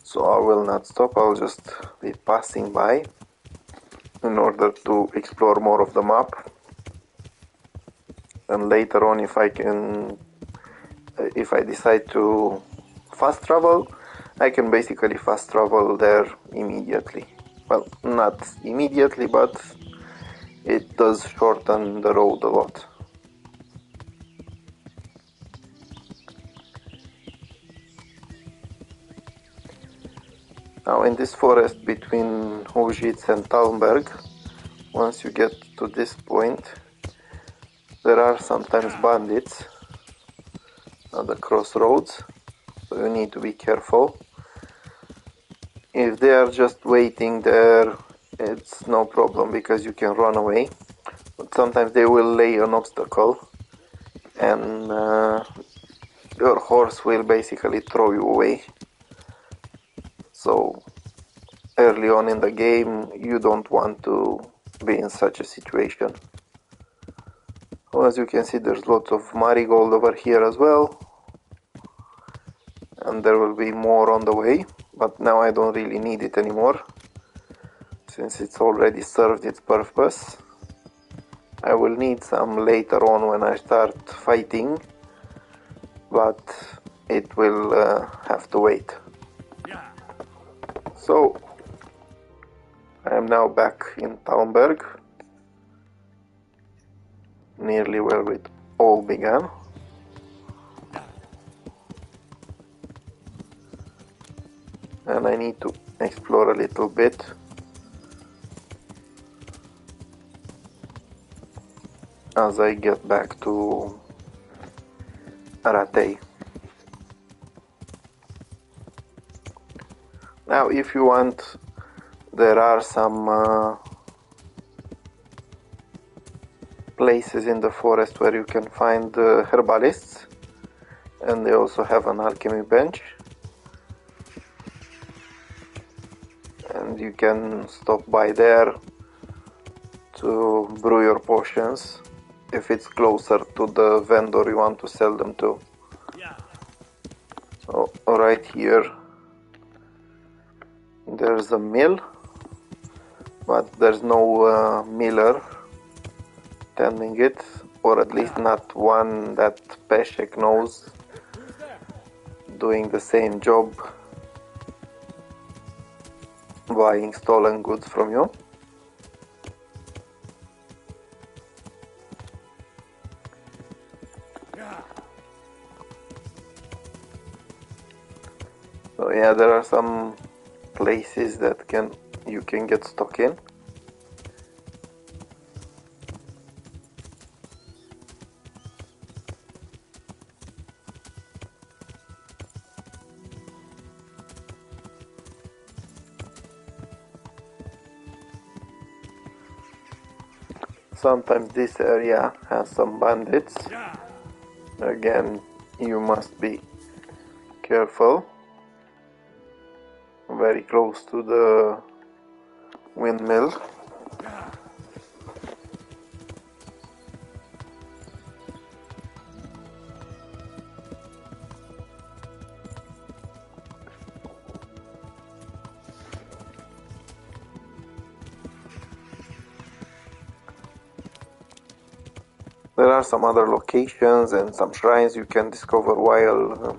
so I will not stop. I'll just be passing by in order to explore more of the map. And later on, if I decide to fast travel, I can basically fast travel there immediately. Well, not immediately, but it does shorten the road a lot. Now in this forest between Ujitz and Talmberg, once you get to this point, there are sometimes bandits at the crossroads, so you need to be careful. If they are just waiting there, it's no problem because you can run away. But sometimes they will lay an obstacle and your horse will basically throw you away. So early on in the game, you don't want to be in such a situation. As you can see, there's lots of marigold over here as well, and there will be more on the way, but now I don't really need it anymore since it's already served its purpose. I will need some later on when I start fighting, but it will have to wait. So I am now back in Talmberg, nearly where it all began. And I need to explore a little bit. As I get back to Ratei. Now if you want, there are some places in the forest where you can find herbalists, and they also have an alchemy bench, and you can stop by there to brew your potions if it's closer to the vendor you want to sell them to. So right here there's a mill, but there's no miller tending it, or at least not one that Peshek knows doing the same job, buying stolen goods from you. So yeah, there are some places that you can get stuck in. Sometimes this area has some bandits. Again, you must be careful. Very close to the windmill. There are some other locations and some shrines you can discover while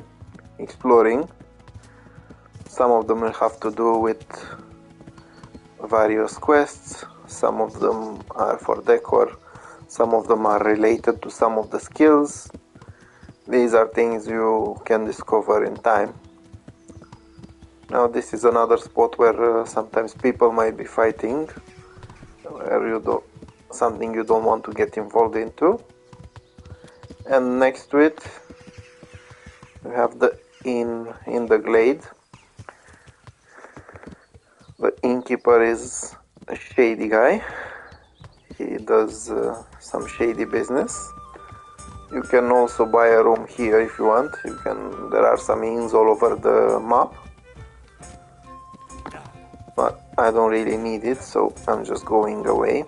exploring. Some of them will have to do with various quests, some of them are for decor, some of them are related to some of the skills. These are things you can discover in time. Now this is another spot where sometimes people might be fighting, where something you don't want to get involved into. And next to it we have the inn in the glade. The innkeeper is a shady guy. He does some shady business. You can also buy a room here if you want. There are some inns all over the map, but I don't really need it, so I'm just going away.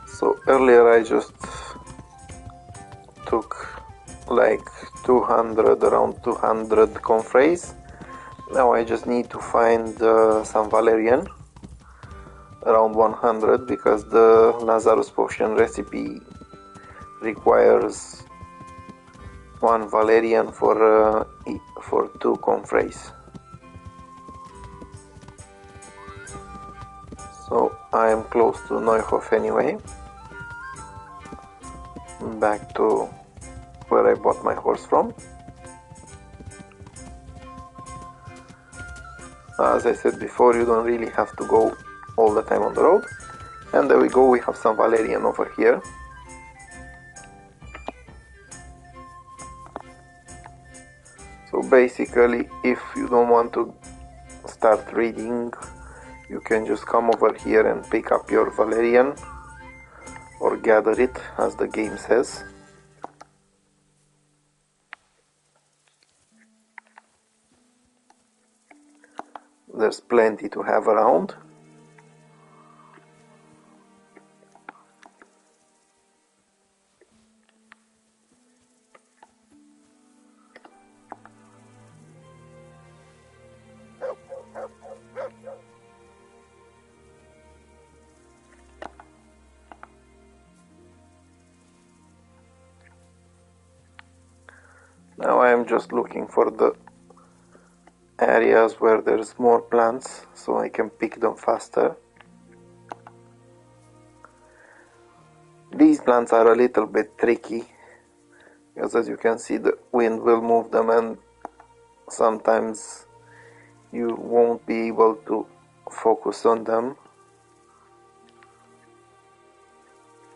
So earlier I just took like 200, around 200 confrays. Now I just need to find some valerian, around 100, because the Lazarus potion recipe requires 1 valerian for 2 confrays. So I am close to Neuhof anyway. Back to where I bought my horse from. As I said before, you don't really have to go all the time on the road. And there we go, we have some valerian over here. So basically, if you don't want to start reading, you can just come over here and pick up your valerian, or gather it, as the game says. There's plenty to have around. Now I am just looking for the areas where there's more plants, so I can pick them faster. These plants are a little bit tricky, because as you can see, the wind will move them, and sometimes you won't be able to focus on them.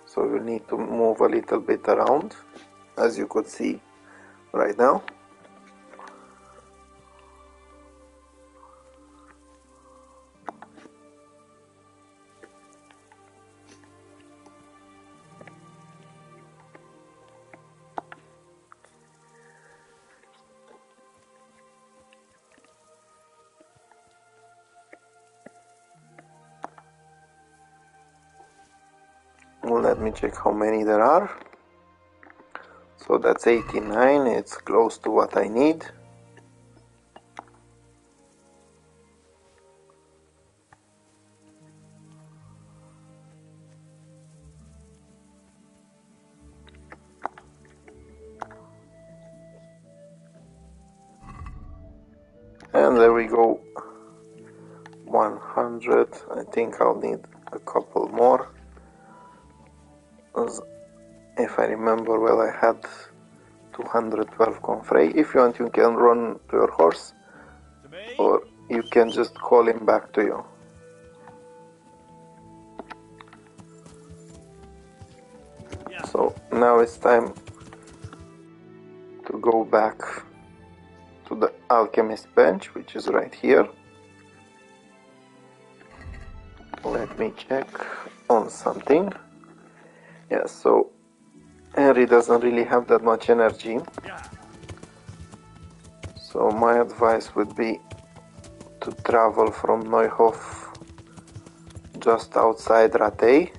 So you need to move a little bit around, as you could see right now. Let me check how many there are. So that's 89, it's close to what I need. And there we go, 100. I think I'll need a couple more. If I remember well, I had 212 confray. If you want, you can run to your horse, or you can just call him back to you. So now it's time to go back to the alchemist bench, which is right here. Let me check on something. Yeah, so Henry doesn't really have that much energy. So my advice would be to travel from Neuhof just outside Ratay,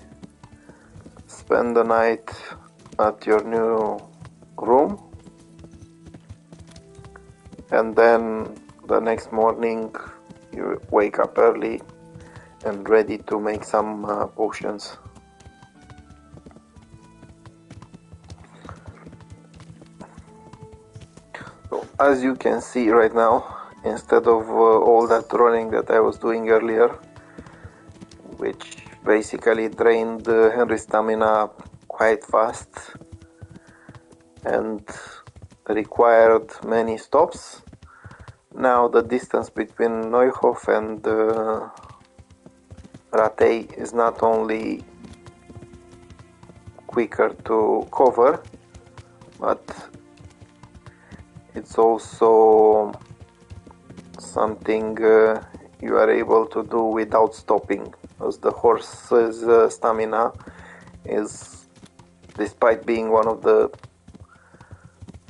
spend the night at your new room, and then the next morning you wake up early and ready to make some potions. So as you can see right now, instead of all that running that I was doing earlier, which basically drained Henry's stamina quite fast and required many stops, now the distance between Neuhof and Ratay is not only quicker to cover, but it's also something you are able to do without stopping. as the horse's stamina is, despite being one of the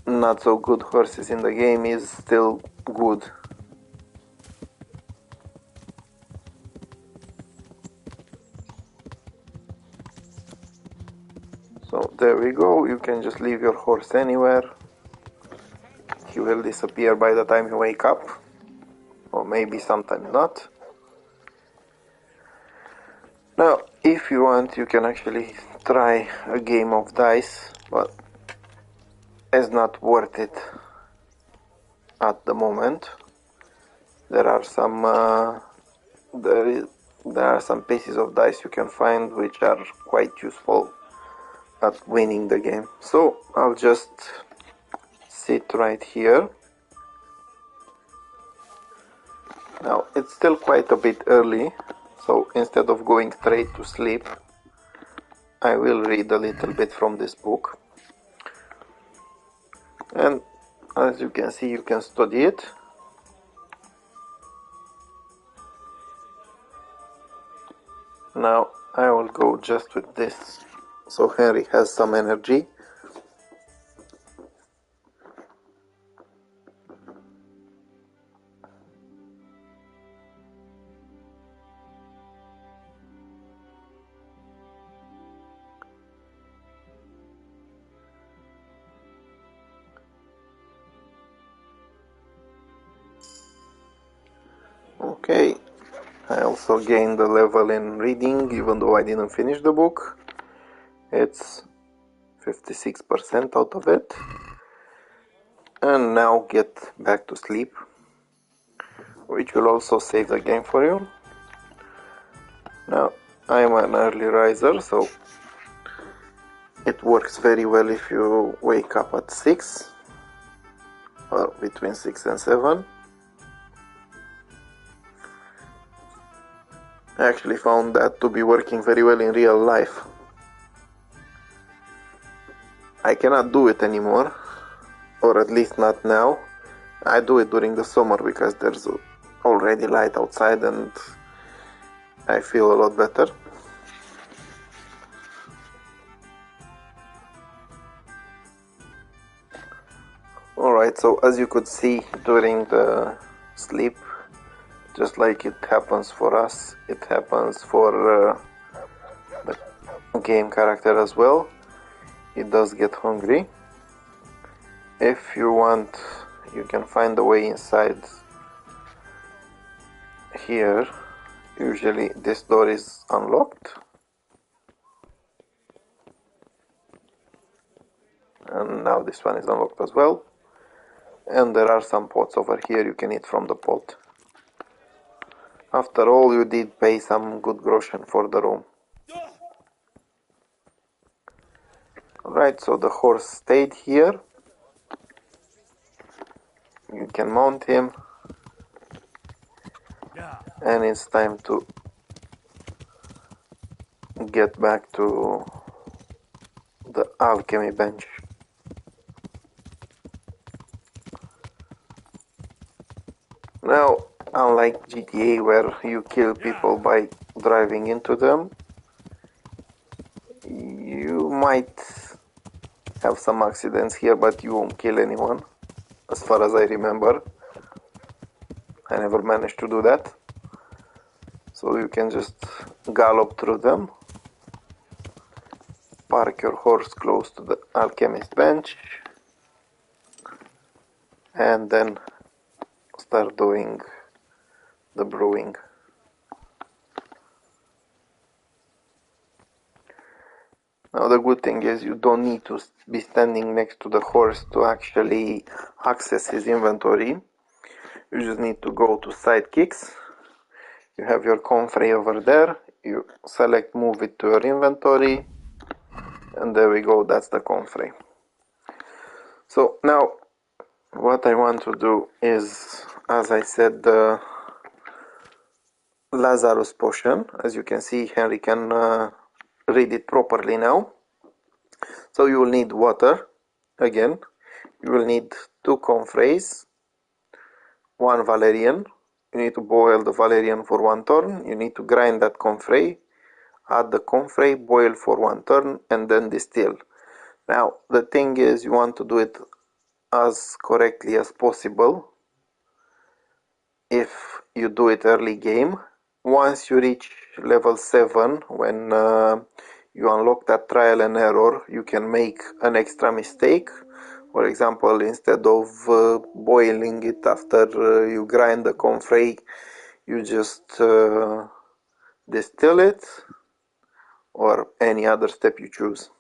not so good horses in the game, is still good. So there we go, you can just leave your horse anywhere. He will disappear by the time you wake up, or maybe sometimes not. Now, if you want, you can actually try a game of dice, but it's not worth it at the moment. There are some there are some pieces of dice you can find which are quite useful at winning the game. So I'll just sit right here. Now it's still quite a bit early, so instead of going straight to sleep, I will read a little bit from this book. And as you can see, you can study it. Now I will go just with this, so Henry has some energy. Okay, I also gained a level in reading, even though I didn't finish the book. It's 56% out of it. And now get back to sleep, which will also save the game for you. Now, I'm an early riser, so it works very well if you wake up at 6, or between 6 and 7. I actually found that to be working very well in real life. I cannot do it anymore, or at least not now. I do it during the summer because there's already light outside and I feel a lot better. Alright, so as you could see during the sleep, just like it happens for us, it happens for the game character as well. It does get hungry. If you want, you can find a way inside here. Usually this door is unlocked. And now this one is unlocked as well. And there are some pots over here, you can eat from the pot. After all, you did pay some good groschen for the room. Alright, so the horse stayed here. You can mount him. And it's time to get back to the alchemy bench. Now, unlike GTA where you kill people by driving into them, you might have some accidents here, but you won't kill anyone, as far as I remember. I never managed to do that. So you can just gallop through them, park your horse close to the alchemist bench, and then start doing the brewing. Now the good thing is you don't need to be standing next to the horse to actually access his inventory. You just need to go to sidekicks. You have your confray over there. You select move it to your inventory. And there we go, that's the confray. So now what I want to do is, as I said, the Lazarus potion. As you can see, Henry can read it properly now. So you will need water. Again, you will need 2 confrays, 1 Valerian, you need to boil the valerian for 1 turn, you need to grind that comfrey, add the comfrey, boil for 1 turn, and then distill. Now, the thing is, you want to do it as correctly as possible if you do it early game. Once you reach level 7, when you unlock that trial and error, you can make an extra mistake. For example, instead of boiling it after you grind the comfrey, you just distill it, or any other step you choose.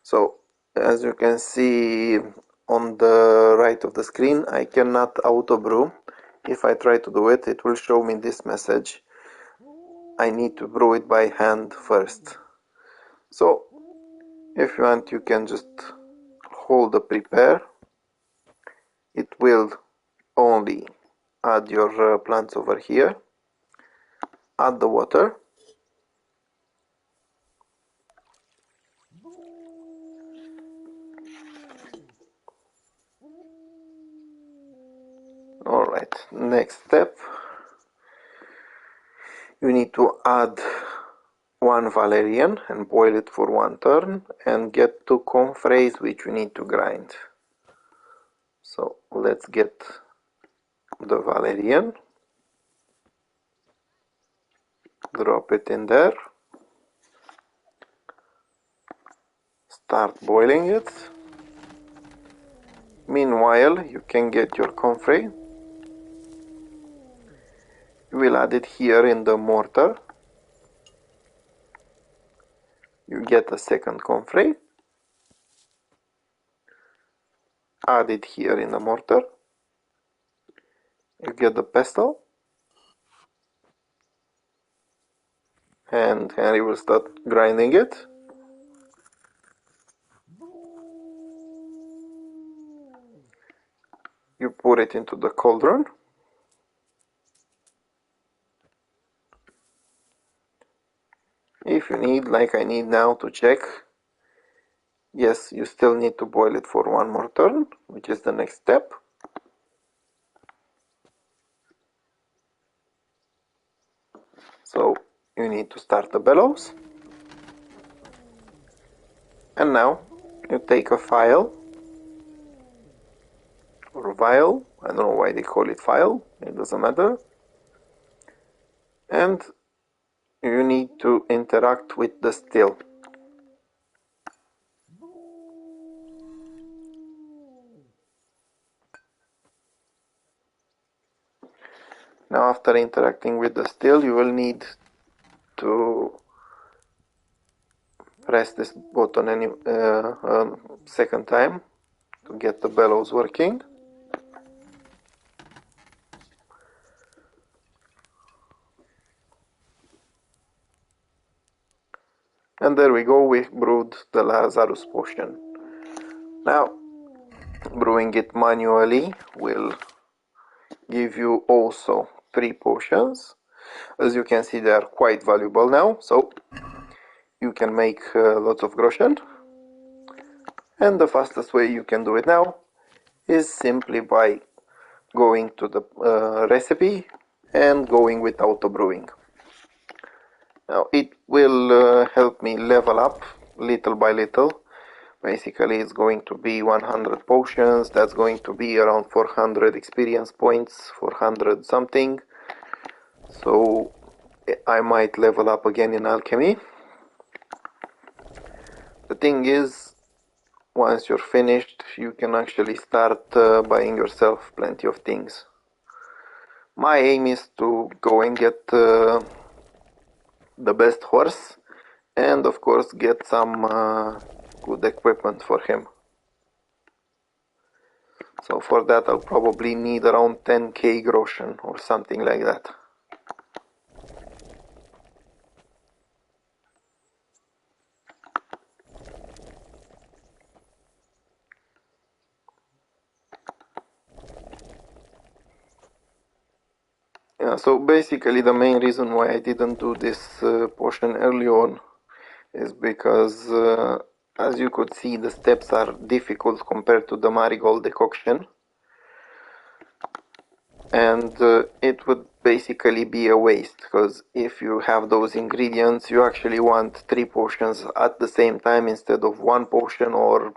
So, as you can see on the right of the screen, I cannot auto brew. If I try to do it, it will show me this message. I need to brew it by hand first. So, if you want, you can just hold the prepare. It will only add your plants over here. Add the water. Alright, next step. You need to add 1 valerian and boil it for 1 turn and get 2 comfreys which we need to grind. So let's get the valerian, drop it in there, start boiling it. Meanwhile, you can get your comfrey. You will add it here in the mortar. You get a second comfrey. Add it here in the mortar. You get the pestle. And Henry will start grinding it. You pour it into the cauldron. If you need, like I need now to check, yes, you still need to boil it for 1 more turn, which is the next step. So you need to start the bellows. And now you take a file or vial, I don't know why they call it file, it doesn't matter. And you need to interact with the still. Now after interacting with the still, you will need to press this button a second time to get the bellows working. And there we go, we brewed the Lazarus potion. Now, brewing it manually will give you also 3 potions. As you can see, they are quite valuable now, so you can make lots of Groschen. And the fastest way you can do it now is simply by going to the recipe and going with auto brewing. Now it will help me level up little by little. Basically it's going to be 100 potions, that's going to be around 400 experience points, 400 something. So I might level up again in alchemy. The thing is, once you're finished, you can actually start buying yourself plenty of things. My aim is to go and get the best horse and of course get some good equipment for him. So for that I'll probably need around 10k Groschen or something like that. Yeah, so basically the main reason why I didn't do this potion early on is because as you could see, the steps are difficult compared to the marigold decoction. and it would basically be a waste, because if you have those ingredients you actually want 3 potions at the same time instead of 1 potion, or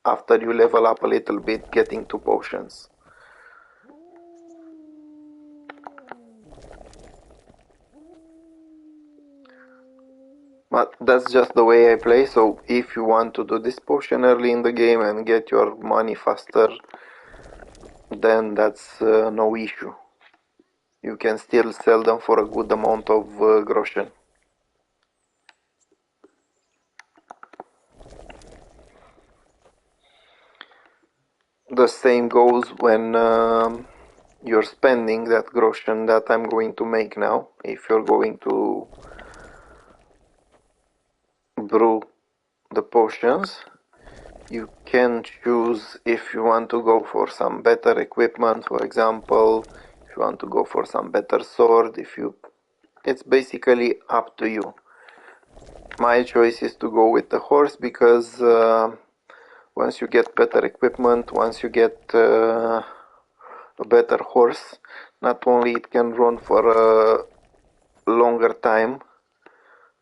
after you level up a little bit getting 2 potions. But that's just the way I play, so if you want to do this potion early in the game and get your money faster, then that's no issue. You can still sell them for a good amount of Groschen. The same goes when you're spending that Groschen that I'm going to make now. If you're going to brew the potions, you can choose if you want to go for some better equipment, for example, if you want to go for some better sword, it's basically up to you. My choice is to go with the horse because once you get better equipment, once you get a better horse, not only it can run for a longer time,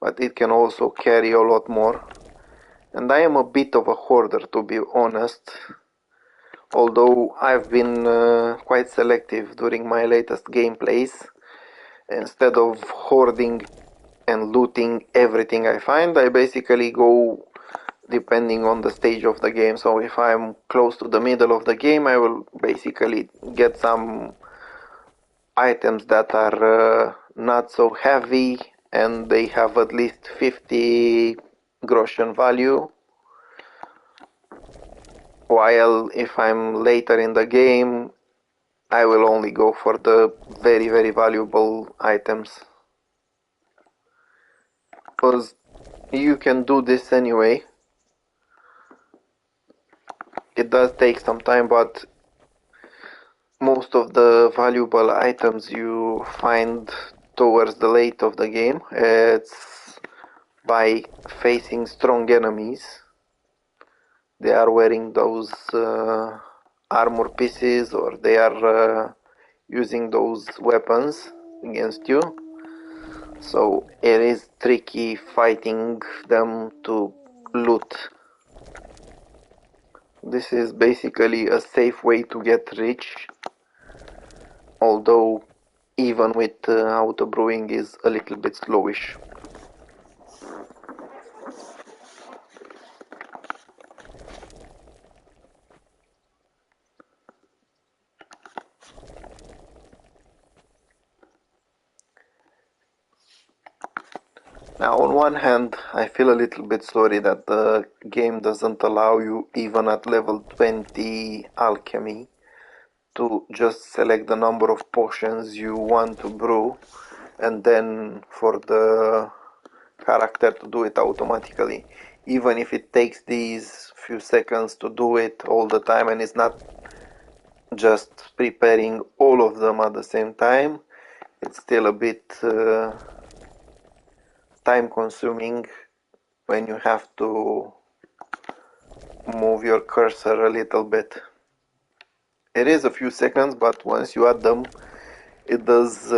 but it can also carry a lot more. And I am a bit of a hoarder, to be honest, although I've been quite selective during my latest gameplays. Instead of hoarding and looting everything I find, I basically go depending on the stage of the game. So if I'm close to the middle of the game, I will basically get some items that are not so heavy and they have at least 50 Groschen value, while if I'm later in the game I will only go for the very valuable items, because you can do this anyway. It does take some time, but most of the valuable items you find towards the late of the game. It's by facing strong enemies. They are wearing those armor pieces, or they are using those weapons against you. So it is tricky fighting them to loot. This is basically a safe way to get rich, although even with auto brewing is a little bit slowish. Now, on one hand, I feel a little bit sorry that the game doesn't allow you, even at level 20 alchemy, to just select the number of potions you want to brew, and then for the character to do it automatically. Even if it takes these few seconds to do it all the time, and it's not just preparing all of them at the same time, it's still a bit time consuming when you have to move your cursor a little bit. It is a few seconds, but once you add them, it does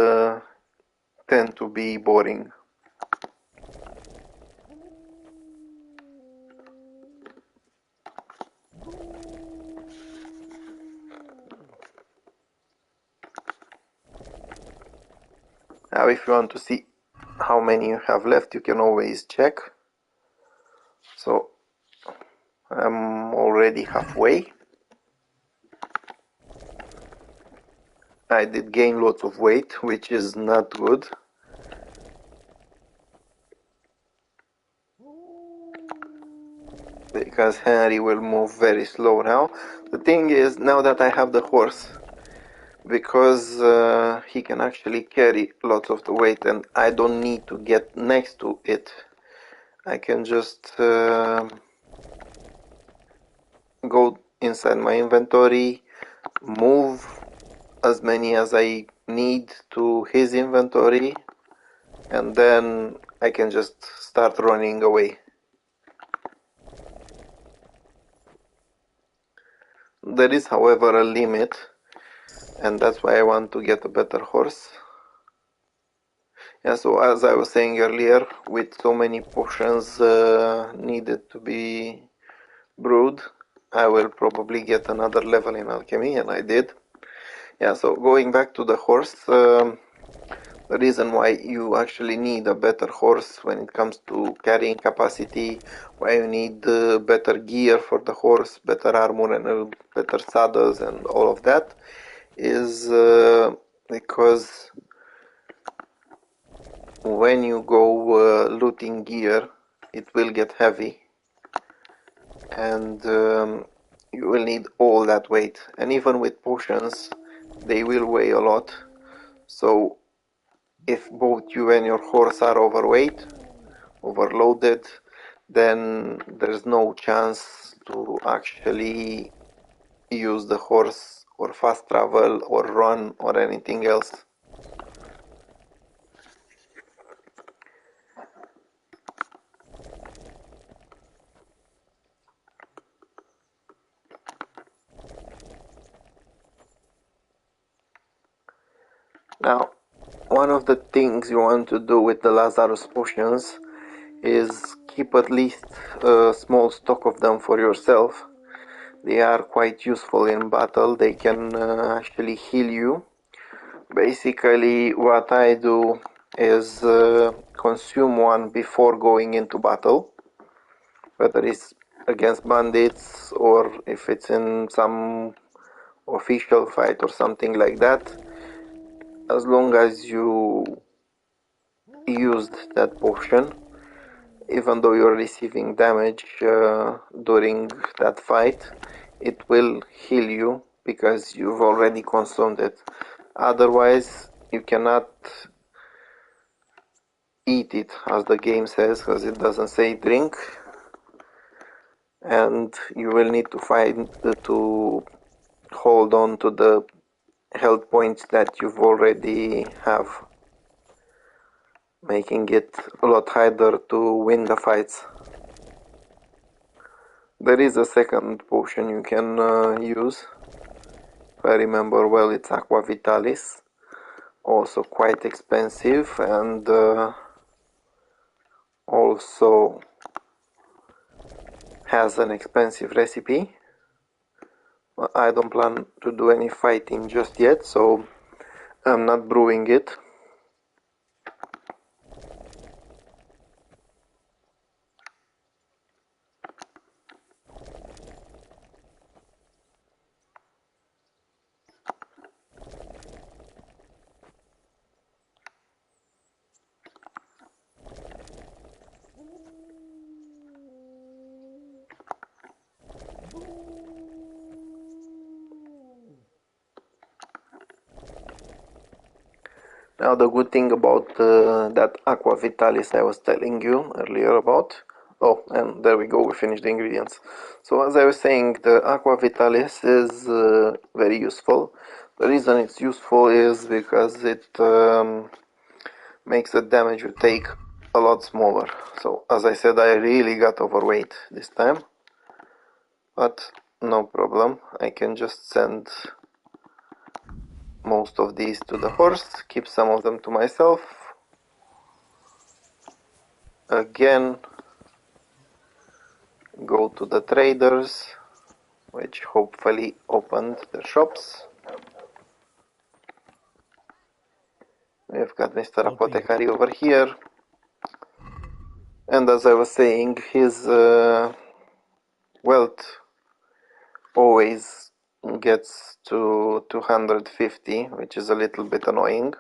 tend to be boring. Now, if you want to see how many you have left, you can always check. So I'm already halfway. I did gain lots of weight, which is not good. Because Henry will move very slow now. The thing is, now that I have the horse, because he can actually carry lots of the weight and I don't need to get next to it, I can just go inside my inventory, move as many as I need to his inventory, and then I can just start running away. There is, however, a limit and that's why I want to get a better horse. Yeah, so as I was saying earlier, with so many potions needed to be brewed, I will probably get another level in alchemy, and I did. Yeah, so going back to the horse, the reason why you actually need a better horse when it comes to carrying capacity, why you need better gear for the horse, better armor and better saddles and all of that, is because when you go looting gear, it will get heavy, and you will need all that weight. And even with potions, they will weigh a lot. So if both you and your horse are overweight, overloaded, then there's no chance to actually use the horse or fast travel or run or anything else. Now, one of the things you want to do with the Lazarus potions is keep at least a small stock of them for yourself. They are quite useful in battle. They can actually heal you. Basically, what I do is consume one before going into battle, whether it's against bandits or if it's in some official fight or something like that. As long as you used that potion, even though you're receiving damage during that fight, it will heal you because you've already consumed it. Otherwise, you cannot eat it, as the game says, because it doesn't say drink, and you will need to find to hold on to the health points that you've already have, making it a lot harder to win the fights. There is a second potion you can use. If I remember well, it's Aqua Vitalis, also quite expensive, and also has an expensive recipe. I don't plan to do any fighting just yet, so I'm not brewing it. Now the good thing about that Aqua Vitalis I was telling you earlier about, oh, and there we go, we finished the ingredients. So as I was saying, the Aqua Vitalis is very useful. The reason it's useful is because it makes the damage you take a lot smaller. So as I said, I really got overweight this time, but no problem, I can just send most of these to the horse, keep some of them to myself. Again, go to the traders, which hopefully opened the shops. We've got Mr. Apothecary over here. And as I was saying, his wealth always gets to 250, which is a little bit annoying.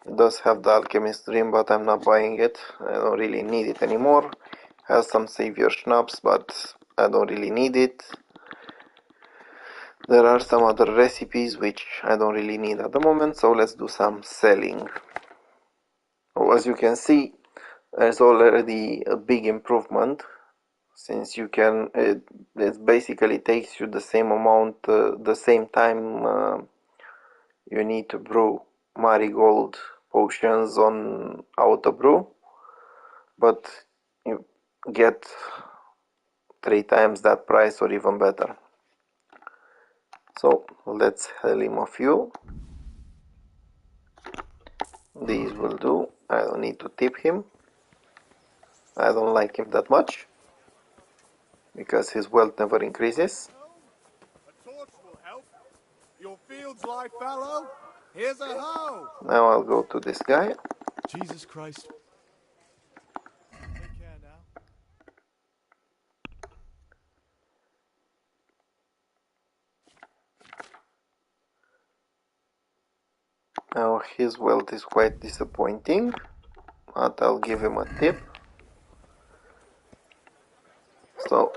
It does have the Alchemist Dream, but I'm not buying it. I don't really need it anymore. Has some Savior Schnapps, but I don't really need it. There are some other recipes which I don't really need at the moment, so let's do some selling. As you can see, there's already a big improvement, since you can, it basically takes you the same amount, the same time you need to brew marigold potions on auto brew, but you get 3 times that price or even better. So let's sell him a few. These will do. I don't need to tip him. I don't like him that much because his wealth never increases. A torch will help. Your fields lie fallow. Here's a hoe. Now I'll go to this guy. Jesus Christ. Take care now. Now his wealth is quite disappointing, but I'll give him a tip. So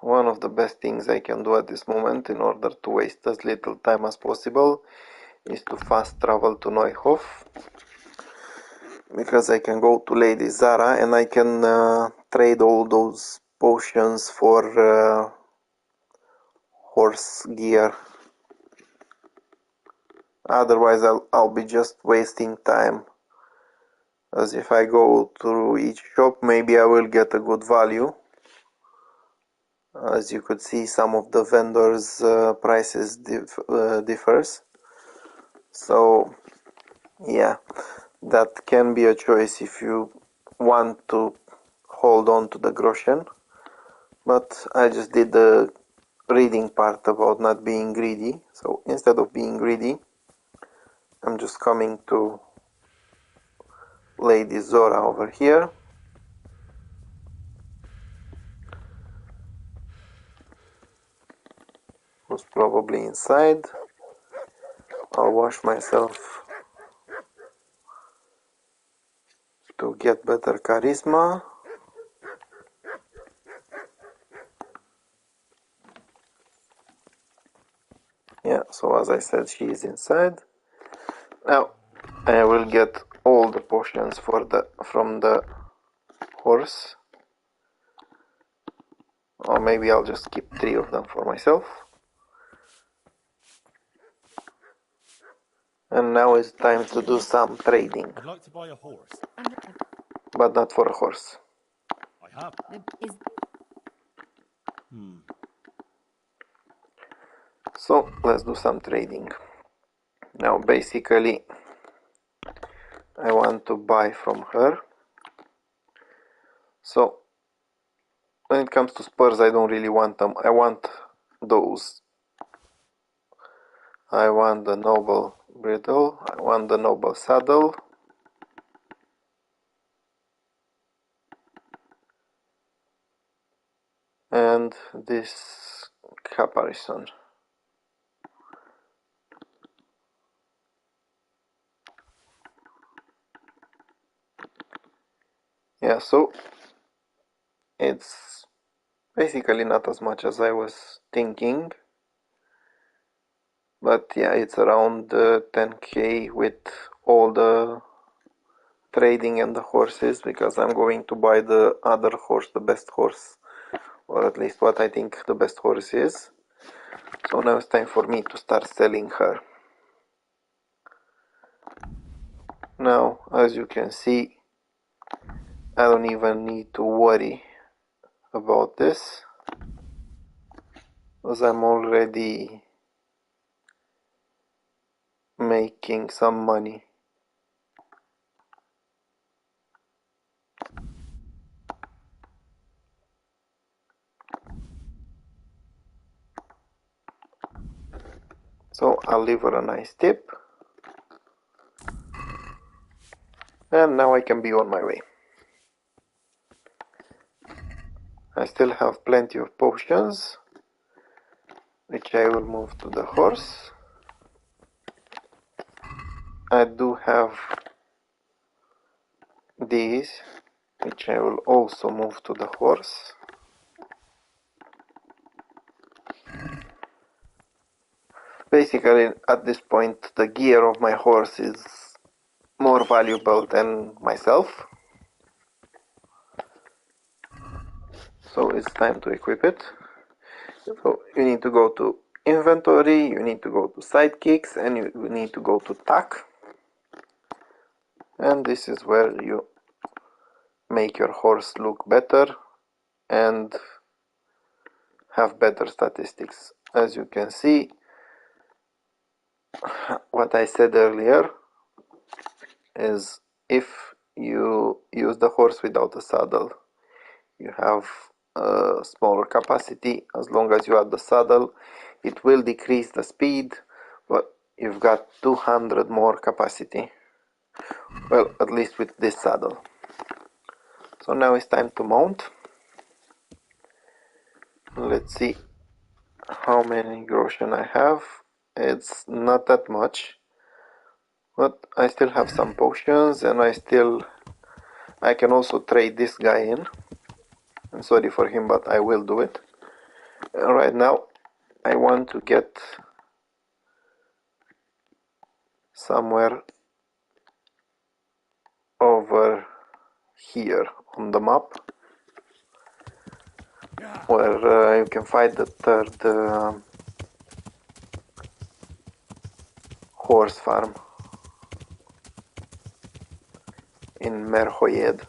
one of the best things I can do at this moment in order to waste as little time as possible is to fast travel to Neuhof, because I can go to Lady Zara and I can trade all those potions for horse gear. Otherwise I'll be just wasting time, as if I go through each shop maybe I will get a good value. As you could see, some of the vendors' prices differs. So yeah, that can be a choice if you want to hold on to the Groschen. But I just did the reading part about not being greedy. So instead of being greedy, I'm just coming to Lady Zora over here. Who's probably inside. I'll wash myself to get better charisma. Yeah, so as I said, she is inside. Now I will get all the potions from the horse. Or maybe I'll just keep 3 of them for myself. And now it's time to do some trading. I'd like to buy a horse. But not for a horse. I have. So let's do some trading. Now basically I want to buy from her. So when it comes to spurs, I don't really want them. I want those. I want the noble bridle. I want the noble saddle. And this caparison. Yeah, so it's basically not as much as I was thinking. But yeah, it's around 10k with all the trading and the horses, because I'm going to buy the other horse, the best horse, or at least what I think the best horse is. So now it's time for me to start selling her. Now, as you can see, I don't even need to worry about this, because I'm already making some money. So I'll leave her a nice tip. And now I can be on my way. I still have plenty of potions, which I will move to the horse. I do have these, which I will also move to the horse. Basically, at this point, the gear of my horse is more valuable than myself. So it's time to equip it. So you need to go to inventory, you need to go to sidekicks, and you need to go to tack. And this is where you make your horse look better and have better statistics. as you can see, what I said earlier is if you use the horse without a saddle, you have a smaller capacity. As long as you add the saddle, it will decrease the speed, but you've got 200 more capacity. Well, at least with this saddle. So now it's time to mount. Let's see how many Groschen I have. It's not that much, but I still have some potions, and I can also trade this guy in. I'm sorry for him, but I will do it. Right now I want to get somewhere over here on the map where you can find the third horse farm in Merhoyed.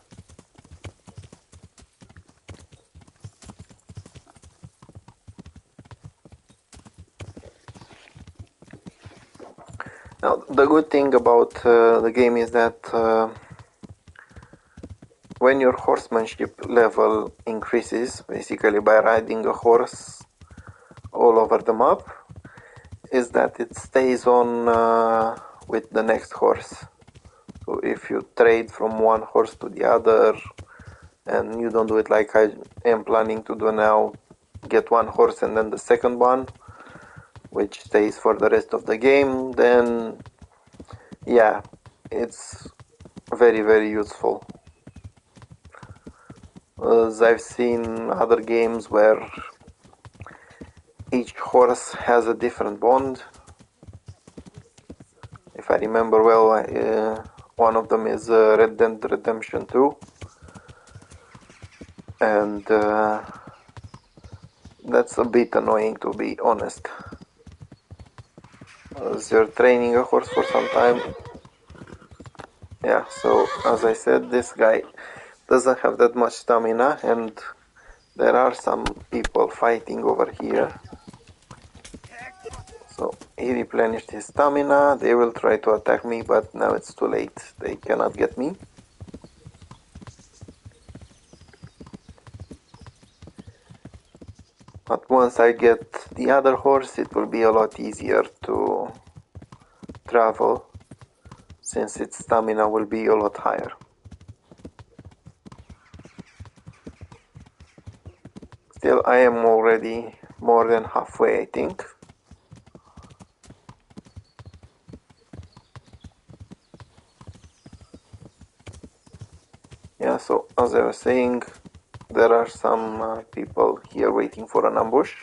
Now, the good thing about the game is that when your horsemanship level increases, basically by riding a horse all over the map, is that it stays on with the next horse. So if you trade from one horse to the other, and you don't do it like I am planning to do now, get one horse and then the second one, which stays for the rest of the game, then yeah, it's very, very useful. As I've seen other games where each horse has a different bond. If I remember well, one of them is Red Dead Redemption 2, and that's a bit annoying, to be honest. As you're training a horse for some time. Yeah, so as I said, this guy doesn't have that much stamina, and there are some people fighting over here. So he replenished his stamina. They will try to attack me, but now it's too late. They cannot get me. But once I get the other horse, it will be a lot easier to travel, since its stamina will be a lot higher. Still, I am already more than halfway, I think. Yeah, so as I was saying, there are some people here waiting for an ambush.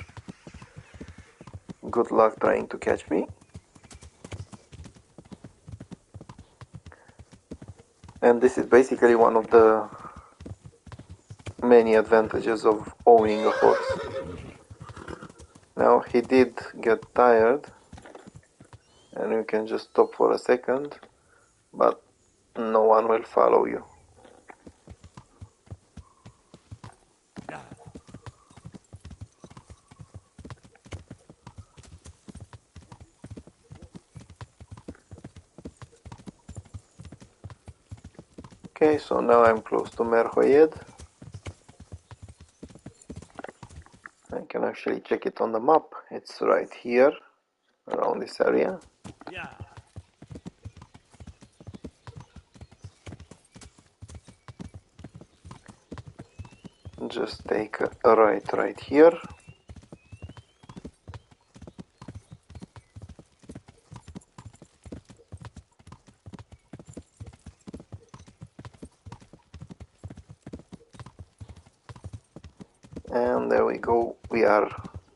Good luck trying to catch me. And this is basically one of the many advantages of owning a horse. Now he did get tired, and you can just stop for a second, but no one will follow you. Okay, so now I'm close to Merhoyed. I can actually check it on the map. It's right here, around this area. Yeah. Just take a right here. And there we go, we are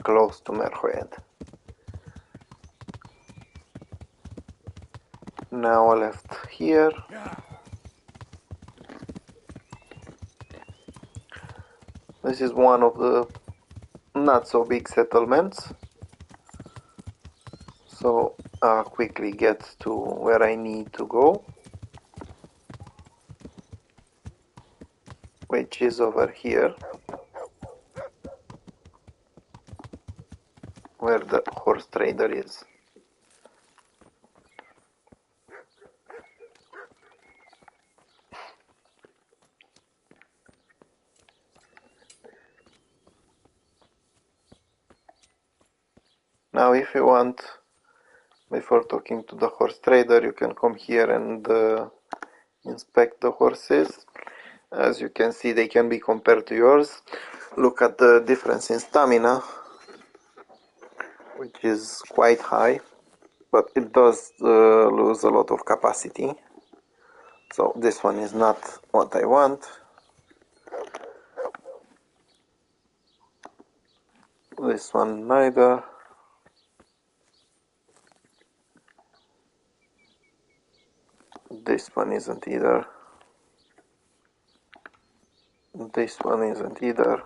close to Merhoyed. Now left here. This is one of the not so big settlements, so I'll quickly get to where I need to go, which is over here. where the horse trader is. Now if you want, before talking to the horse trader, you can come here and inspect the horses. As you can see, they can be compared to yours. Look at the difference in stamina, which is quite high, but it does lose a lot of capacity. So this one is not what I want. This one neither. This one isn't either. This one isn't either.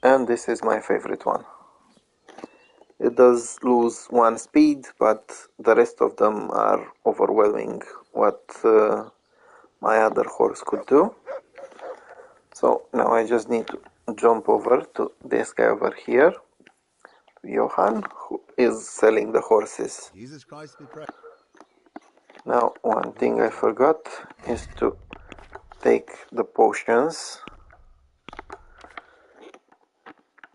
And this is my favorite one. It does lose one speed, but the rest of them are overwhelming what my other horse could do. So now I just need to jump over to this guy over here, Johan, who is selling the horses. Jesus Christ be praised. Now, one thing I forgot is to take the potions,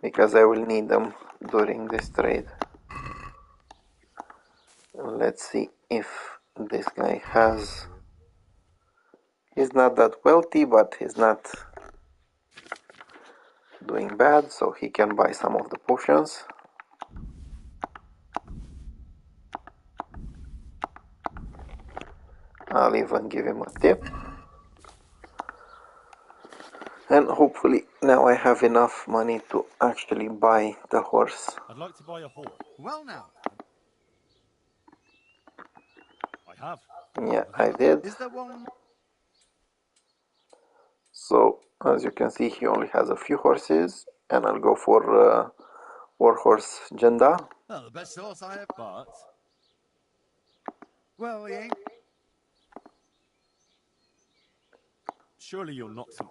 because I will need them during this trade. Let's see if this guy has... He's not that wealthy, but he's not doing bad, so he can buy some of the potions. I'll even give him a tip. And hopefully now I have enough money to actually buy the horse. I'd like to buy a horse. Well now, I have. Yeah, I did. is there one? So, as you can see, he only has a few horses, and I'll go for Warhorse Jenda. Oh, the best horse I ever. But Well, he ain't. surely you're not to...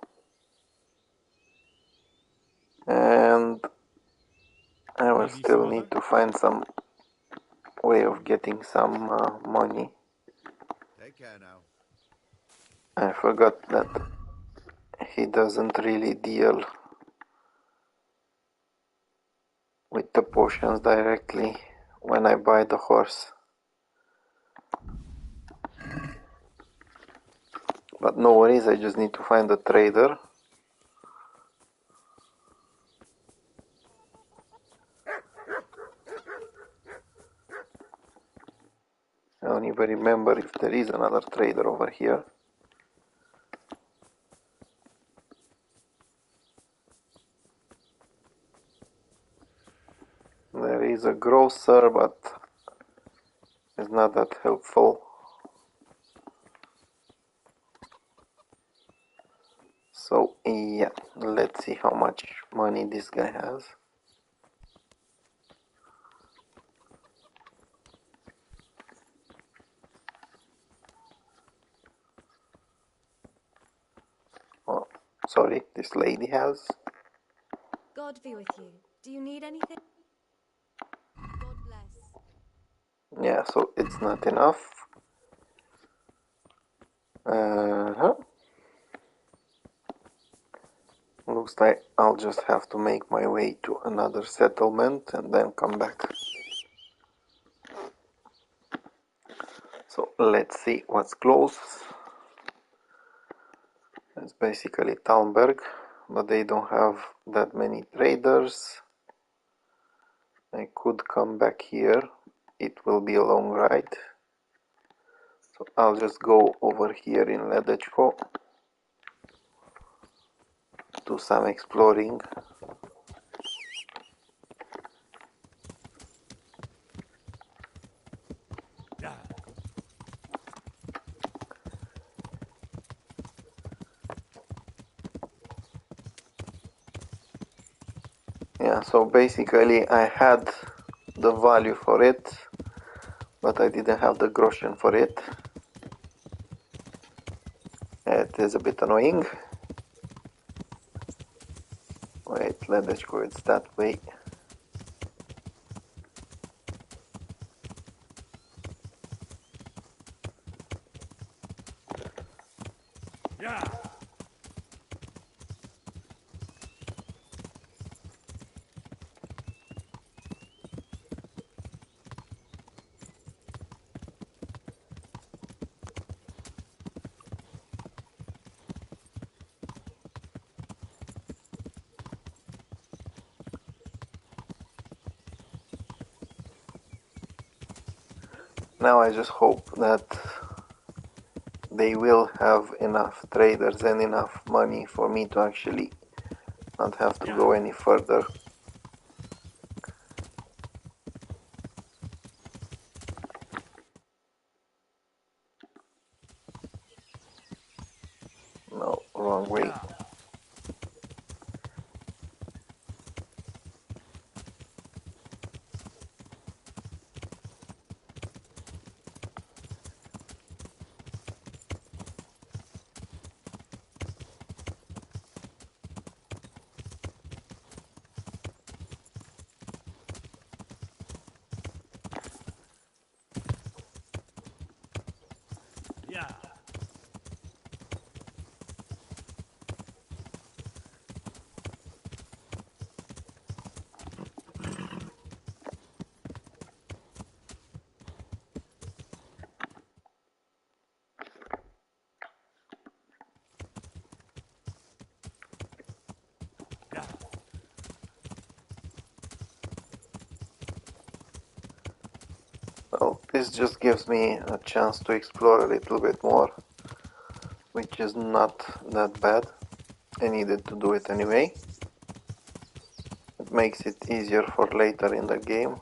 And I will Maybe still some need other? to find some way of getting some money. Take care now. I forgot that he doesn't really deal with the potions directly when I buy the horse. But no worries, I just need to find a trader. I don't even remember if there is another trader over here. There is a grocer, but it's not that helpful. So yeah, let's see how much money this guy has. Oh, sorry, this lady has. God be with you. Do you need anything? God bless. Yeah, so it's not enough. Looks like I'll just have to make my way to another settlement and then come back. So let's see what's close. It's basically Talmberg, but they don't have that many traders. I could come back here. It will be a long ride. So I'll just go over here in Ledečko, do some exploring. Yeah, so basically I had the value for it, but I didn't have the Groschen for it. It is a bit annoying. Wait, let's go, it's that way. Yeah. Now I just hope that they will have enough traders and enough money for me to actually not have to go any further. No, wrong way. Yeah. Yeah. Yeah. Well, this just gives me a chance to explore a little bit more, which is not that bad. I needed to do it anyway. It makes it easier for later in the game,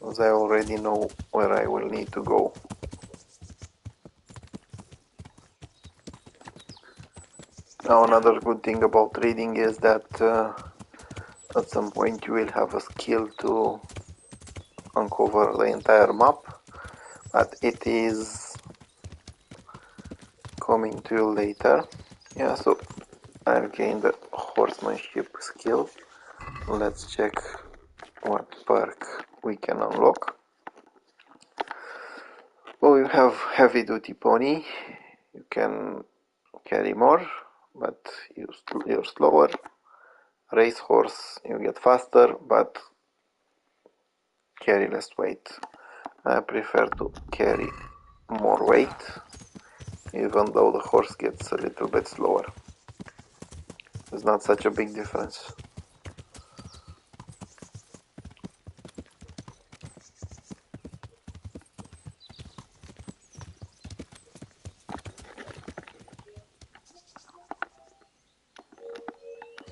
as I already know where I will need to go. Now another good thing about reading is that at some point you will have a skill to uncover the entire map, but it is coming to you later. Yeah, so I've gained the horsemanship skill. Let's check what perk we can unlock. Oh, you have heavy duty pony. You can carry more, but you're slower. Racehorse, you get faster, but carry less weight. I prefer to carry more weight, even though the horse gets a little bit slower. It's not such a big difference.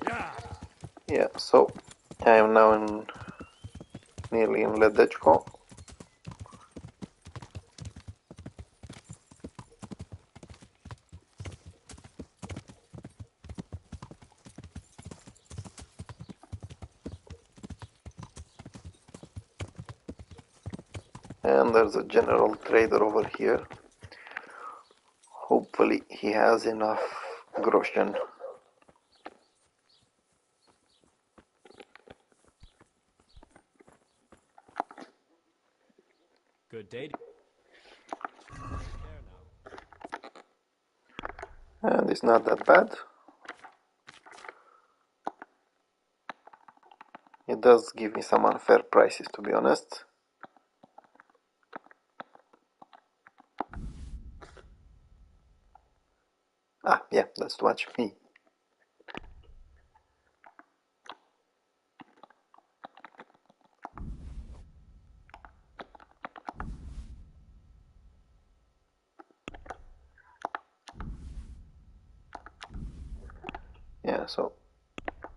Yeah. Yeah, so I am now nearly in Ledechko. And there's a general trader over here. Hopefully he has enough Groschen. Good day. There now. And it's not that bad. It does give me some unfair prices, to be honest. Ah, yeah, that's too much. Yeah, so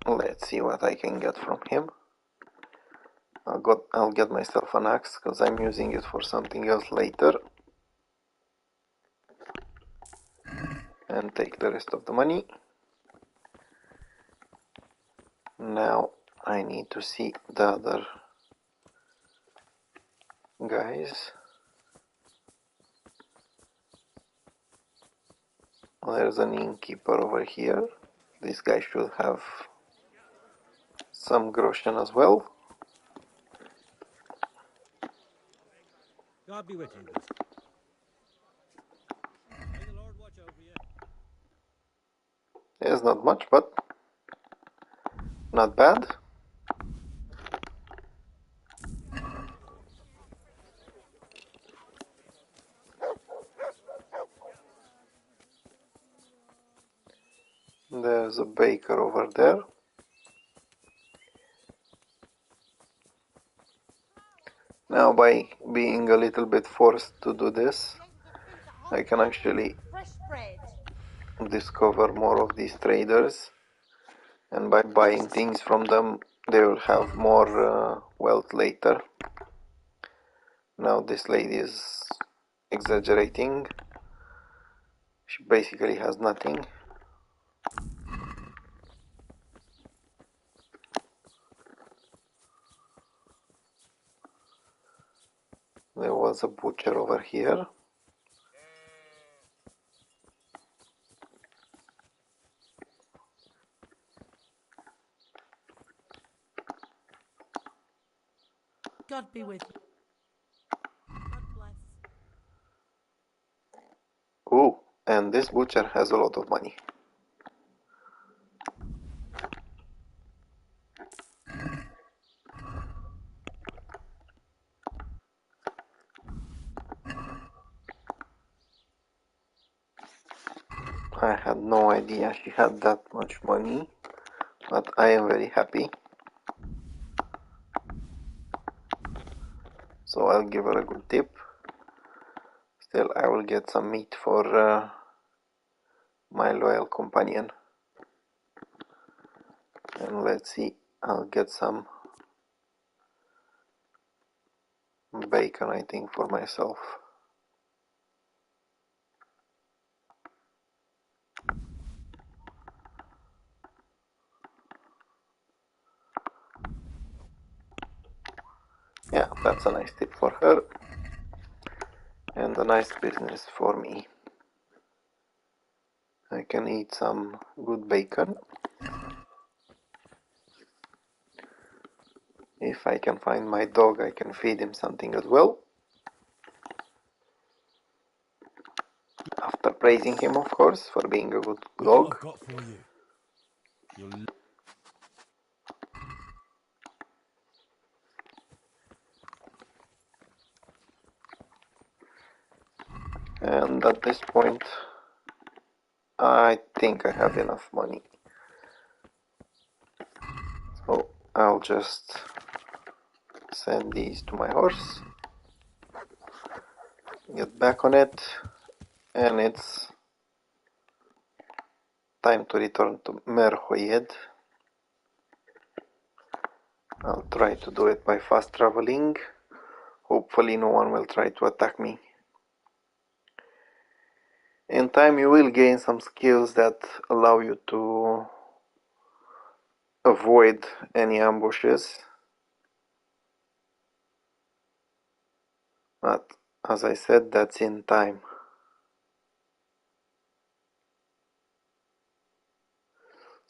let's see what I can get from him. I'll get myself an axe because I'm using it for something else later. And take the rest of the money. Now I need to see the other guys. There's an innkeeper over here. This guy should have some groschen as well. God be with you, good. May the Lord watch over you. There's not much, but not bad. There's a baker over there. Now, by being a little bit forced to do this, I can actually discover more of these traders, and by buying things from them, they will have more wealth later. Now, this lady is exaggerating. She basically has nothing. There was a butcher over here. God be with you. God bless. Ooh, and this butcher has a lot of money. I had no idea she had that much money, but I am very happy. So I'll give her a good tip. Still, I will get some meat for my loyal companion. And let's see, I'll get some bacon, I think, for myself. Yeah, that's a nice tip for her. And a nice business for me. I can eat some good bacon. If I can find my dog, I can feed him something as well. After praising him, of course, for being a good Look dog. what I've got for you. You'll... And at this point, I think I have enough money. So I'll just send these to my horse, get back on it, and it's time to return to Merhoyed. I'll try to do it by fast traveling. Hopefully no one will try to attack me. In time you will gain some skills that allow you to avoid any ambushes. But as I said, that's in time.